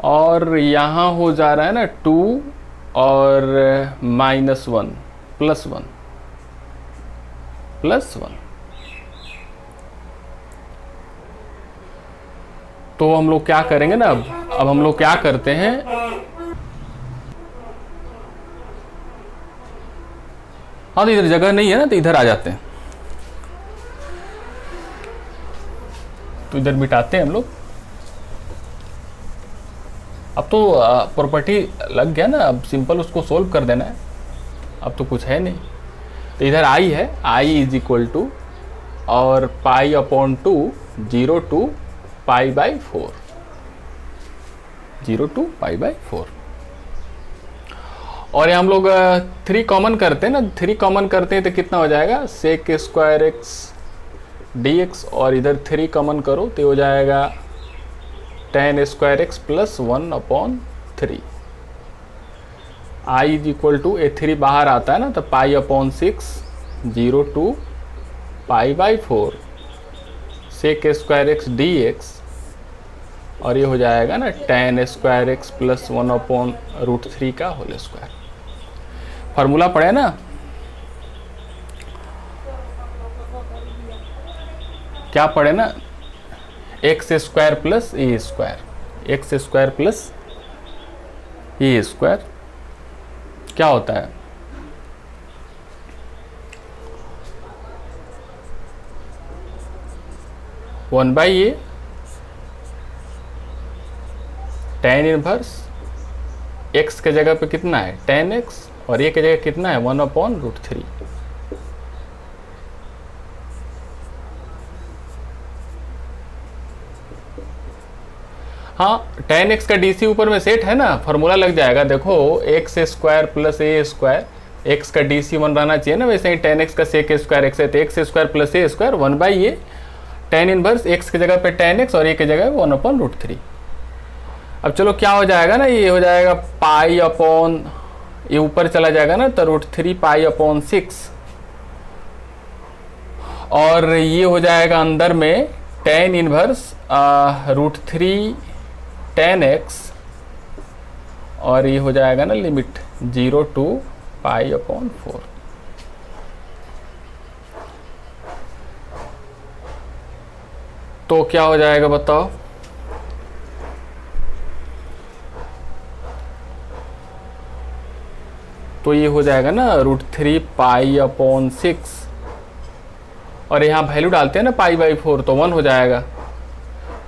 और यहाँ हो जा रहा है ना 2 और -1 प्लस 1। तो हम लोग क्या करेंगे ना, अब हम लोग क्या करते हैं, हाँ तो इधर जगह नहीं है ना तो इधर आ जाते हैं, तो इधर मिटाते हैं हम लोग। अब तो प्रॉपर्टी लग गया ना, अब सिंपल उसको सोल्व कर देना है, अब तो कुछ है नहीं। तो इधर i है, i इज इक्वल टू और π/2 0 to π/4, 0 to π/4। और ये हम लोग 3 कॉमन करते हैं ना, 3 कॉमन करते हैं तो कितना हो जाएगा sec स्क्वायर x dx, और इधर 3 कॉमन करो तो हो जाएगा tan square x plus 1/3। i is equal to A3 बाहर आता है ना, तो π/6 0 to π/4 sec square x dx, और ये हो जाएगा ना tan स्क्वायर एक्स प्लस 1/√3 का होल स्क्वायर। फार्मूला पढ़े ना, क्या पढ़े ना, x square plus a square, x square plus a square क्या होता है, one by A tan inverse x के जगह पे कितना है tan x, और ये के जगह कितना है 1/√3। हाँ, tan x का dc ऊपर में सेट है ना, फॉर्मूला लग जाएगा। देखो x square plus a square, x का dc 1 रहना चाहिए ना, वैसे ही tan x का sec स्क्वायर x है, तो x square plus a square 1/a tan inverse x के जगह पे tan x और ए के जगह 1/√3। अब चलो क्या हो जाएगा ना, ये हो जाएगा ये ऊपर चला जाएगा ना, तो √3 π/6, और ये हो जाएगा अंदर में tan इनवर्स √3 tan x, और ये हो जाएगा ना लिमिट 0 टू π/4। तो क्या हो जाएगा बताओ, तो ये हो जाएगा ना √3 π/6, और यहाँ वैल्यू डालते हैं ना π/4, तो 1 हो जाएगा।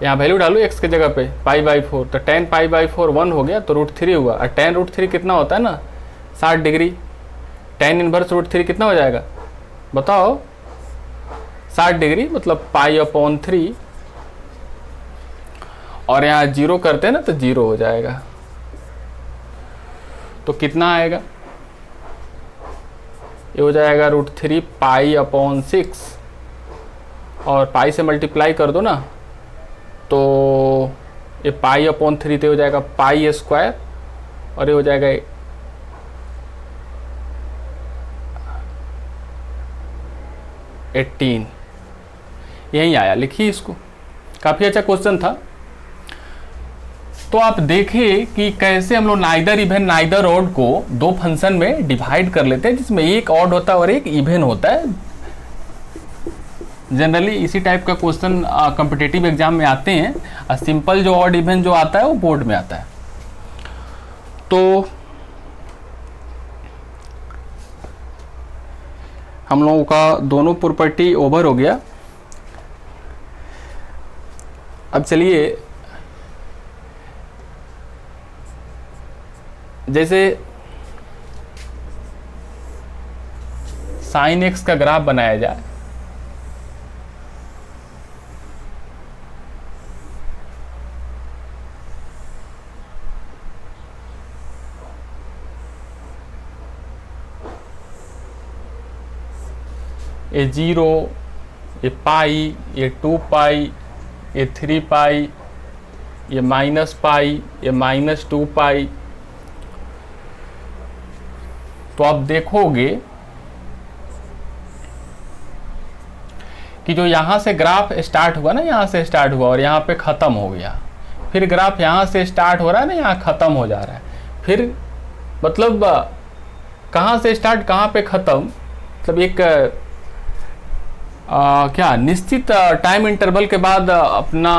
यहाँ वैल्यू डालो x के जगह पे π/4, तो tan π/4 1 हो गया, तो √3 हुआ। और tan √3 कितना होता है ना 60 डिग्री, tan इनवर्स √3 कितना हो जाएगा बताओ, 60 डिग्री, मतलब π/3, और यहाँ 0 करते हैं ना, तो 0 हो जाएगा। तो कितना आएगा, ये हो जाएगा √3 π/6, और पाई से मल्टीप्लाई कर दो ना, तो ये π/3 तो हो जाएगा पाई स्क्वायर, और ये हो जाएगा 18। यहीं आया, लिखिए इसको, काफ़ी अच्छा क्वेश्चन था। तो आप देखें कि कैसे हम लोग नाइदर इवन नाइदर ऑड को दो फंक्शन में डिवाइड कर लेते हैं, जिसमें एक ऑड होता है और एक इवन होता है। जनरली इसी टाइप का क्वेश्चन कॉम्पिटिटिव एग्जाम में आते हैं। सिंपल जो ऑड इवन जो आता है वो बोर्ड में आता है। तो हम लोगों का दोनों प्रॉपर्टी ओवर हो गया। अब चलिए, जैसे sin x का ग्राफ बनाया जाए, ये 0, ये पाई, ये 2 पाई, ये 3 पाई, ये माइनस पाई, ये -2 पाई। तो आप देखोगे कि जो यहाँ से ग्राफ स्टार्ट हुआ ना, यहाँ से स्टार्ट हुआ और यहाँ पे ख़त्म हो गया, फिर ग्राफ यहाँ से स्टार्ट हो रहा है ना, यहाँ ख़त्म हो जा रहा है, फिर मतलब कहाँ से स्टार्ट कहाँ पे ख़त्म, मतलब एक क्या निश्चित टाइम इंटरवल के बाद अपना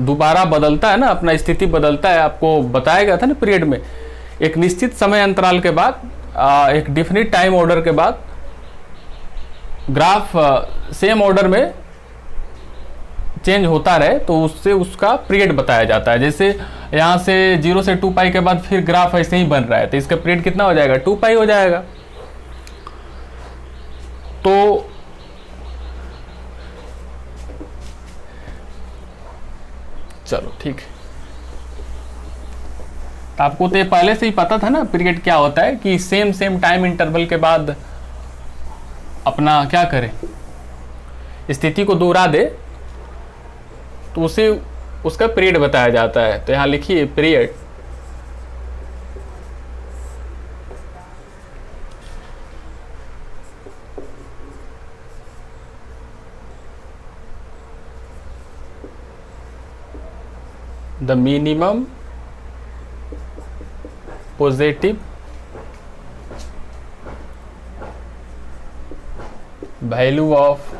दोबारा बदलता है ना, अपना स्थिति बदलता है। आपको बताया गया था ना पीरियड में, एक निश्चित समय अंतराल के बाद एक डिफिनिट टाइम ऑर्डर के बाद ग्राफ सेम ऑर्डर में चेंज होता रहे, तो उससे उसका पीरियड बताया जाता है। जैसे यहाँ से 0 से 2 पाई के बाद फिर ग्राफ ऐसे ही बन रहा है, तो इसका पीरियड कितना हो जाएगा, 2 पाई हो जाएगा। तो चलो ठीक है, आपको तो ये पहले से ही पता था ना पीरियड क्या होता है, कि सेम टाइम इंटरवल के बाद अपना क्या करे, स्थिति को दोहरा दे, तो उसे उसका पीरियड बताया जाता है। तो यहाँ लिखिए period the minimum positive value of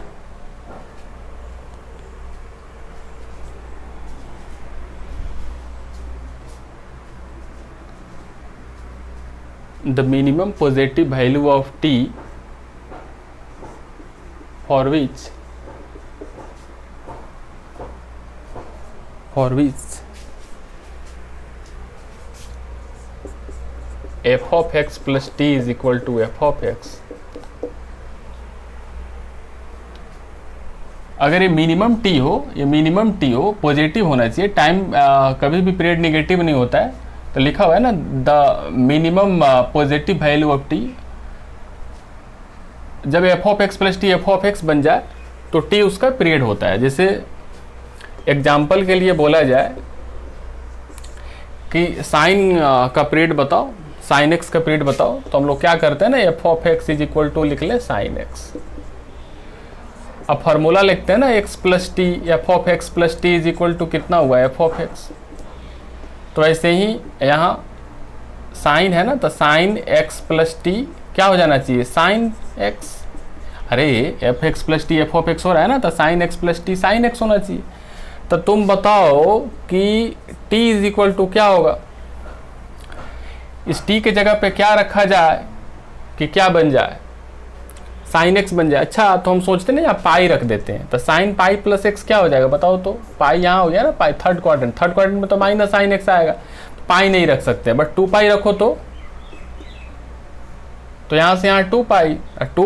the minimum positive value of t for which f of x plus t is equal to f of x। अगर ये मिनिमम टी हो पॉजिटिव होना चाहिए। टाइम कभी भी पीरियड निगेटिव नहीं होता है, तो लिखा हुआ है ना the minimum positive value of t. जब f of x plus t f of x बन जाए तो टी उसका पीरियड होता है। जैसे एग्जाम्पल के लिए बोला जाए कि साइन का पीरियड बताओ, साइन एक्स का पीरियड बताओ, तो हम लोग क्या करते हैं ना f of x is equal to लिख ले साइन एक्स। अब फार्मूला लिखते हैं ना x plus t, f of x plus t is equal to कितना हुआ एफ ऑफ एक्स। तो ऐसे ही यहाँ साइन है ना, तो साइन एक्स प्लस टी क्या हो जाना चाहिए साइन एक्स। अरे F x plus t f of x हो रहा है ना, तो sine x plus T sine x होना चाहिए। तो तुम बताओ कि t इज इक्वल टू क्या होगा, इस t के जगह पे क्या रखा जाए कि क्या बन जाए साइन एक्स बन जाए। अच्छा तो हम सोचते हैं ना यहाँ पाई रख देते हैं, तो साइन पाई प्लस एक्स क्या हो जाएगा बताओ। तो पाई यहाँ हो गया ना, पाई थर्ड क्वाड्रेंट में तो माइनस साइन एक्स आएगा, तो पाई नहीं रख सकते, बट 2 पाई रखो तो यहाँ से यहाँ 2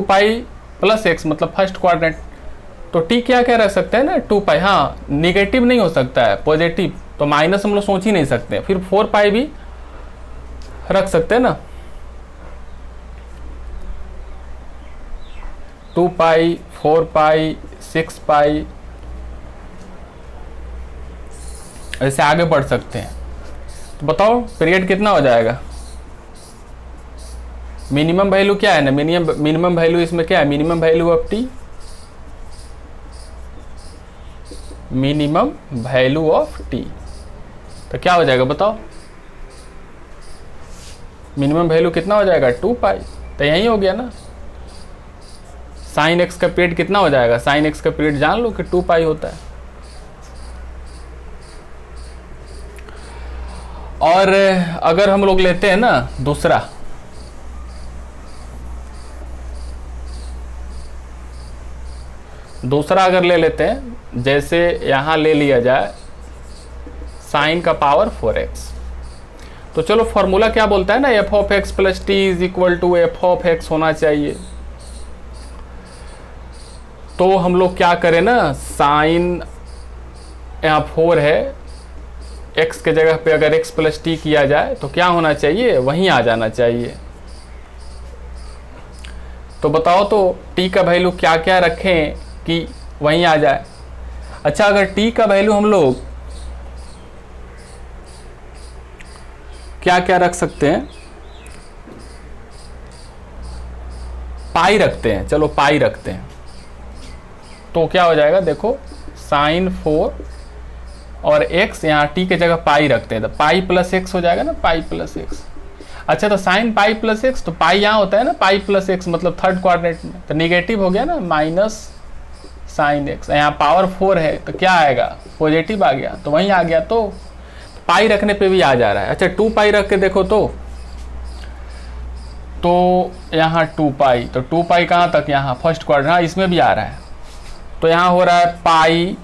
पाई प्लस एक्स मतलब फर्स्ट क्वाड्रेंट। तो टी क्या क्या रख सकते हैं ना 2 पाई। हाँ निगेटिव नहीं हो सकता है, पॉजिटिव, तो माइनस हम लोग सोच ही नहीं सकते। फिर 4 पाई भी रख सकते हैं ना, 2 पाई 4 पाई 6 पाई, ऐसे आगे बढ़ सकते हैं। तो बताओ पीरियड कितना हो जाएगा। मिनिमम वैल्यू क्या है ना, मिनिमम वैल्यू इसमें क्या है, minimum value of T, minimum value of T. तो क्या हो जाएगा बताओ, मिनिमम वैल्यू कितना हो जाएगा 2 पाई। तो यही हो गया ना। साइन एक्स का पीरियड कितना हो जाएगा, साइन एक्स का पीरियड जान लो कि 2 पाई होता है। और अगर हम लोग लेते हैं ना दूसरा अगर ले लेते हैं, जैसे यहां ले लिया जाए साइन का पावर 4x, तो चलो फॉर्मूला क्या बोलता है ना f of x plus t is equal to f of x होना चाहिए। तो हम लोग क्या करें ना, साइन यहाँ 4 है, x के जगह पे अगर x प्लस टी किया जाए तो क्या होना चाहिए, वहीं आ जाना चाहिए। तो बताओ तो t का वैल्यू क्या क्या रखें कि वहीं आ जाए। अच्छा अगर t का वैल्यू हम लोग क्या क्या रख सकते हैं, पाई रखते हैं, चलो पाई रखते हैं, तो क्या हो जाएगा देखो साइन 4 और x यहाँ t के जगह पाई रखते हैं, तो पाई प्लस एक्स हो जाएगा ना, पाई प्लस एक्स। अच्छा तो साइन पाई प्लस एक्स, तो पाई यहाँ होता है ना पाई प्लस एक्स मतलब थर्ड क्वाड्रेंट में, तो निगेटिव हो गया ना माइनस साइन एक्स। यहाँ पावर 4 है तो क्या आएगा पॉजिटिव आ गया, तो वहीं आ गया। तो पाई रखने पे भी आ जा रहा है। अच्छा 2 पाई रख के देखो तो यहाँ 2 पाई, तो 2 पाई कहाँ तक, यहाँ फर्स्ट क्वाड्रेंट, हाँ इसमें भी आ रहा है। तो यहाँ हो रहा है पाई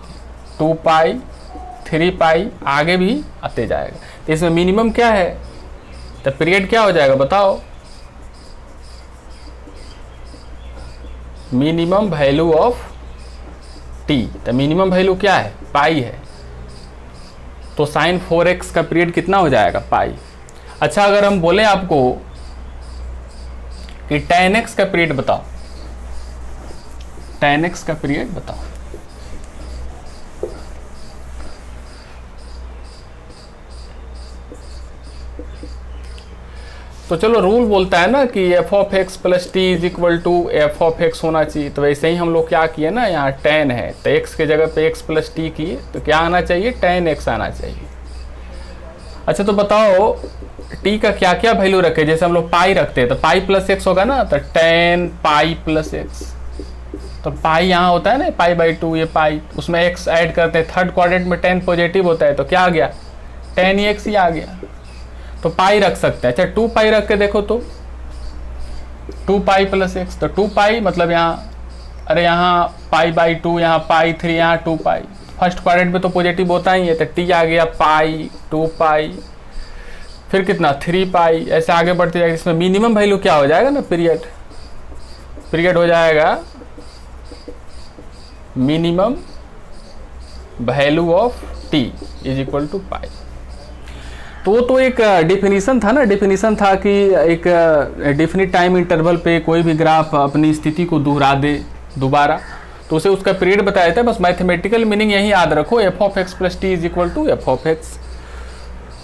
2 पाई 3 पाई, आगे भी आते जाएगा। तो इसमें मिनिमम क्या है, तो पीरियड क्या हो जाएगा बताओ, मिनिमम वैल्यू ऑफ टी। तो मिनिमम वैल्यू क्या है, पाई है, तो साइन 4x का पीरियड कितना हो जाएगा पाई। अच्छा अगर हम बोले आपको कि tan x का पीरियड बताओ, tan x का पीरियड बताओ, तो चलो रूल बोलता है ना कि f of x plus t is equal to f of x होना चाहिए, तो वैसे ही हम लोग क्या किए ना, यहाँ tan है तो x के जगह पे x प्लस टी किए, तो क्या आना चाहिए, tan x आना चाहिए। अच्छा तो बताओ t का क्या क्या वैल्यू रखे, जैसे हम लोग पाई रखते हैं तो पाई प्लस एक्स होगा ना, तो tan पाई प्लस एक्स, तो पाई यहाँ होता है ना पाई बाई 2, ये पाई, उसमें x ऐड करते हैं, थर्ड क्वाड्रेंट में tan पॉजिटिव होता है तो क्या आ गया, tan x ही आ गया, तो पाई रख सकते हैं। अच्छा 2 पाई रख के देखो तो 2 पाई प्लस एक्स, तो 2 पाई मतलब यहाँ, अरे यहाँ पाई बाई 2, यहाँ पाई 3, यहाँ 2 पाई, फर्स्ट क्वाड्रेंट में तो पॉजिटिव होता ही है, तो टी आ गया पाई 2 पाई, फिर कितना 3 पाई, ऐसे आगे बढ़ते जाएगा। इसमें मिनिमम वैल्यू क्या हो जाएगा ना, पीरियड हो जाएगा minimum value of t is equal to pi. तो एक डेफिनेशन था ना, डेफिनेशन था कि एक डेफिनिट टाइम इंटरवल पे कोई भी ग्राफ अपनी स्थिति को दोहरा दे दोबारा, तो उसे उसका पीरियड बताया जाता है। बस मैथमेटिकल मीनिंग यही याद रखो, f of x plus t is equal to f of x.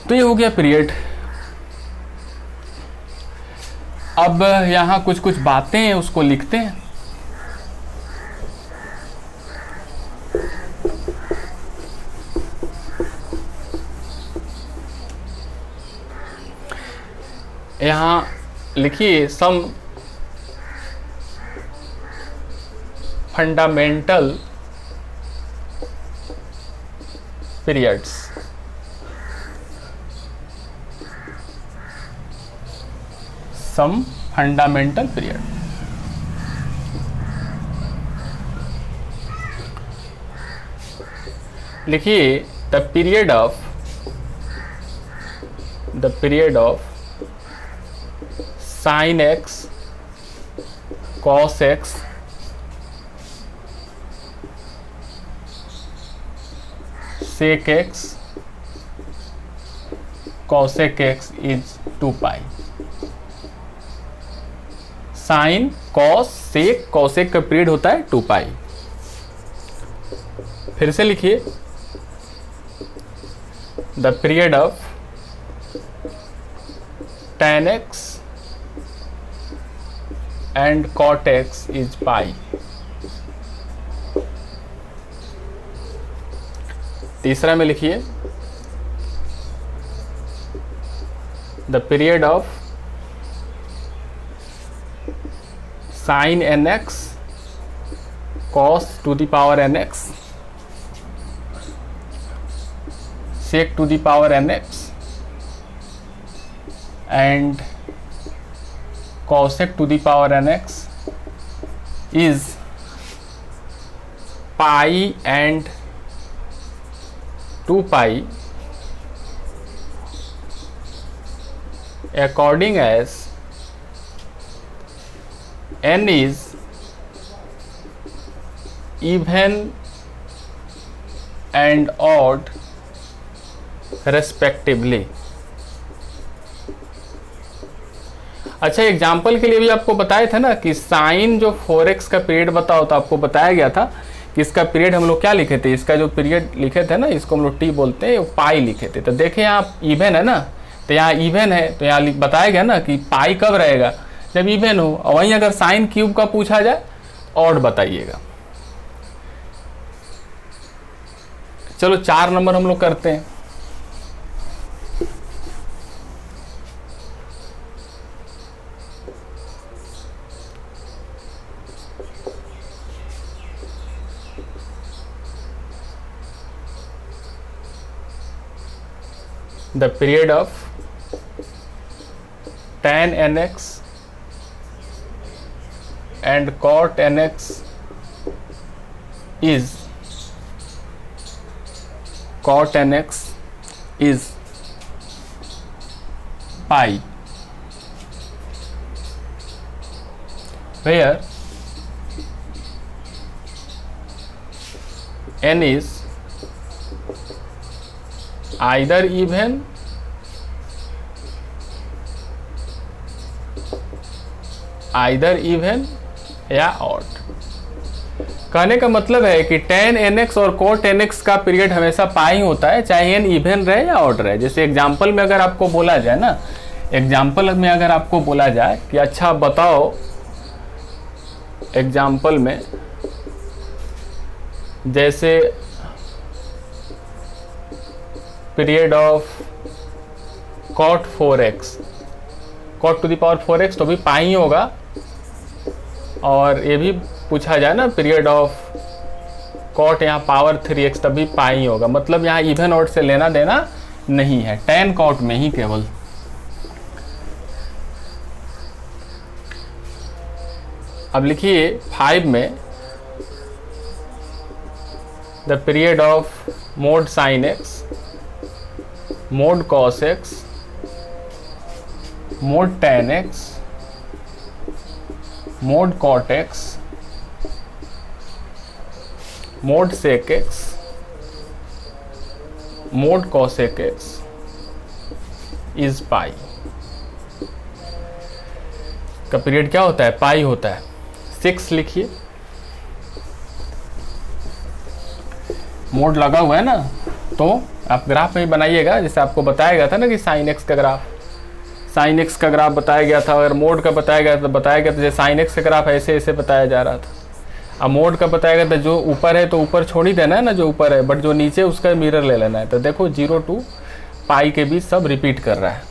तो ये हो गया पीरियड। अब यहाँ कुछ कुछ बातें हैं उसको लिखते हैं। यहाँ लिखिए some fundamental periods. Some fundamental period. लिखिए the period of sin x cos x sec x cosec x is 2 pi। sin cos sec cosec का पीरियड होता है 2 pi। फिर से लिखिए the period of tan x and cot x is pi। तीसरा में लिखिए the period of sin nx cos to the power nx sec to the power nx and cosec to the power nx is pi and 2 pi according as n is even and odd respectively। अच्छा example के लिए भी आपको बताया था ना कि sign जो 4x का पीरियड बताओ, तो आपको बताया गया था कि इसका पीरियड हम लोग क्या लिखे थे, इसका जो पीरियड लिखे थे ना, इसको हम लोग टी बोलते हैं, पाई लिखे थे। तो देखें यहाँ इवन है ना, तो यहाँ इवन है, तो यहाँ बताया गया ना कि पाई कब रहेगा, जब इवन हो। और वहीं अगर साइन क्यूब का पूछा जाए ऑड बताइएगा। चलो 4 नंबर हम लोग करते हैं। the period of tan nx and cot nx is pi, where n is either even या ऑड। कहने का मतलब है कि tan nx और cot nx का पीरियड हमेशा पाई होता है, चाहे n इवन रहे या ऑड रहे। जैसे एग्जांपल में अगर आपको बोला जाए ना एग्जाम्पल में अगर आपको बोला जाए कि अच्छा बताओ, एग्जाम्पल में जैसे period of cot 4x, cot to the power 4x तो भी पाई होगा, और ये भी पूछा जाए ना पीरियड ऑफ cot यहाँ पावर 3x तभी पाई होगा। मतलब यहाँ इवन ऑड से लेना देना नहीं है, tan cot में ही केवल। अब लिखिए 5 में the period of mod sine x, mod cos x, mod tan x, mod cot x, mod sec x, mod cosec x is pi. का पीरियड क्या होता है? पाई होता है। 6 लिखिए, मोड लगा हुआ है ना, तो आप ग्राफ में ही बनाइएगा, जैसे आपको बताया गया था ना कि साइन एक्स का ग्राफ, साइन एक्स का ग्राफ बताया गया था। अगर मोड का बताया गया था जैसे साइन एक्स का ग्राफ ऐसे ऐसे बताया जा रहा था। अब मोड का बताया गया था जो ऊपर है तो ऊपर छोड़ ही देना है ना, जो ऊपर है, बट जो नीचे उसका मिरर ले लेना है। तो देखो 0 टू पाई के बीच सब रिपीट कर रहा है।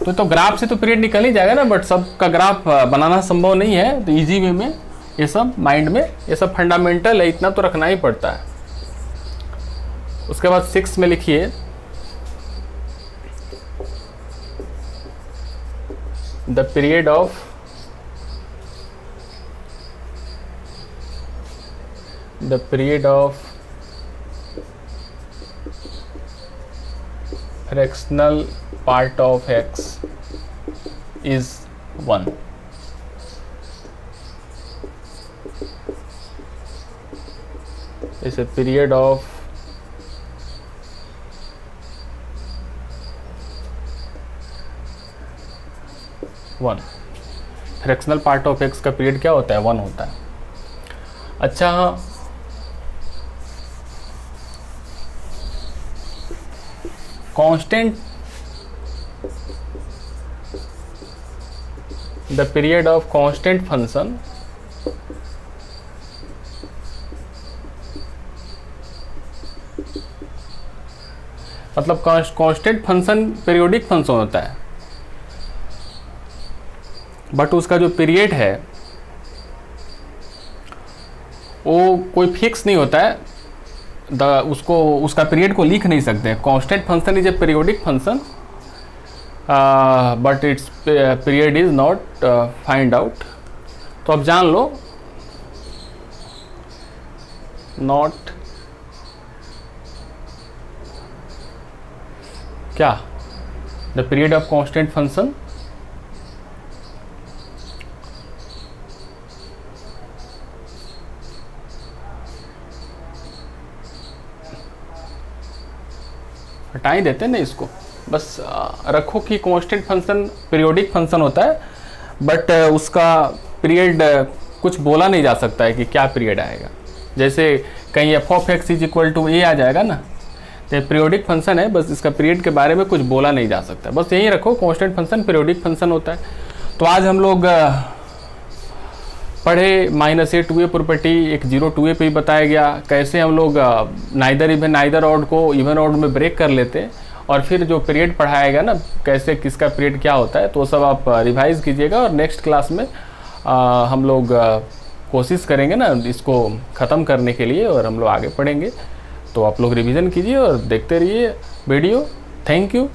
तो ग्राफ से तो पीरियड निकल ही जाएगा ना, बट सब का ग्राफ बनाना संभव नहीं है। तो इजी वे में ये सब माइंड में, ये सब फंडामेंटल है, इतना तो रखना ही पड़ता है। उसके बाद 6 में लिखिए the period of fractional part of x is 1। इसे period of one, fractional part of x का पीरियड क्या होता है? 1 होता है। अच्छा, constant the period of constant function मतलब कांस्टेंट फंक्शन पीरियोडिक फंक्शन होता है, बट उसका जो पीरियड है वो कोई फिक्स नहीं होता है। उसका पीरियड को लिख नहीं सकते। Constant function is a periodic function but it's period is not find out. तो अब जान लो, नॉट क्या the period of constant function हटा ही देते हैं ना इसको, बस रखो कि कांस्टेंट फंक्शन पीरियोडिक फंक्शन होता है, बट उसका पीरियड कुछ बोला नहीं जा सकता है कि क्या पीरियड आएगा। जैसे कहीं f of x is equal to a आ जाएगा ना, तो पीरियोडिक फंक्शन है, बस इसका पीरियड के बारे में कुछ बोला नहीं जा सकता। बस यही रखो, कांस्टेंट फंक्शन पीरियोडिक फंक्शन होता है। तो आज हम लोग पढ़े -a 2a प्रॉपर्टी, एक 0 2a पे ही बताया गया कैसे हम लोग नाइदर इवन नाइदर ऑड को इवन ऑड में ब्रेक कर लेते, और फिर जो पीरियड पढ़ाएगा ना कैसे किसका पीरियड क्या होता है, तो सब आप रिवाइज कीजिएगा। और नेक्स्ट क्लास में हम लोग कोशिश करेंगे ना इसको ख़त्म करने के लिए, और हम लोग आगे पढ़ेंगे। तो आप लोग रिवीजन कीजिए और देखते रहिए वीडियो। Thank you.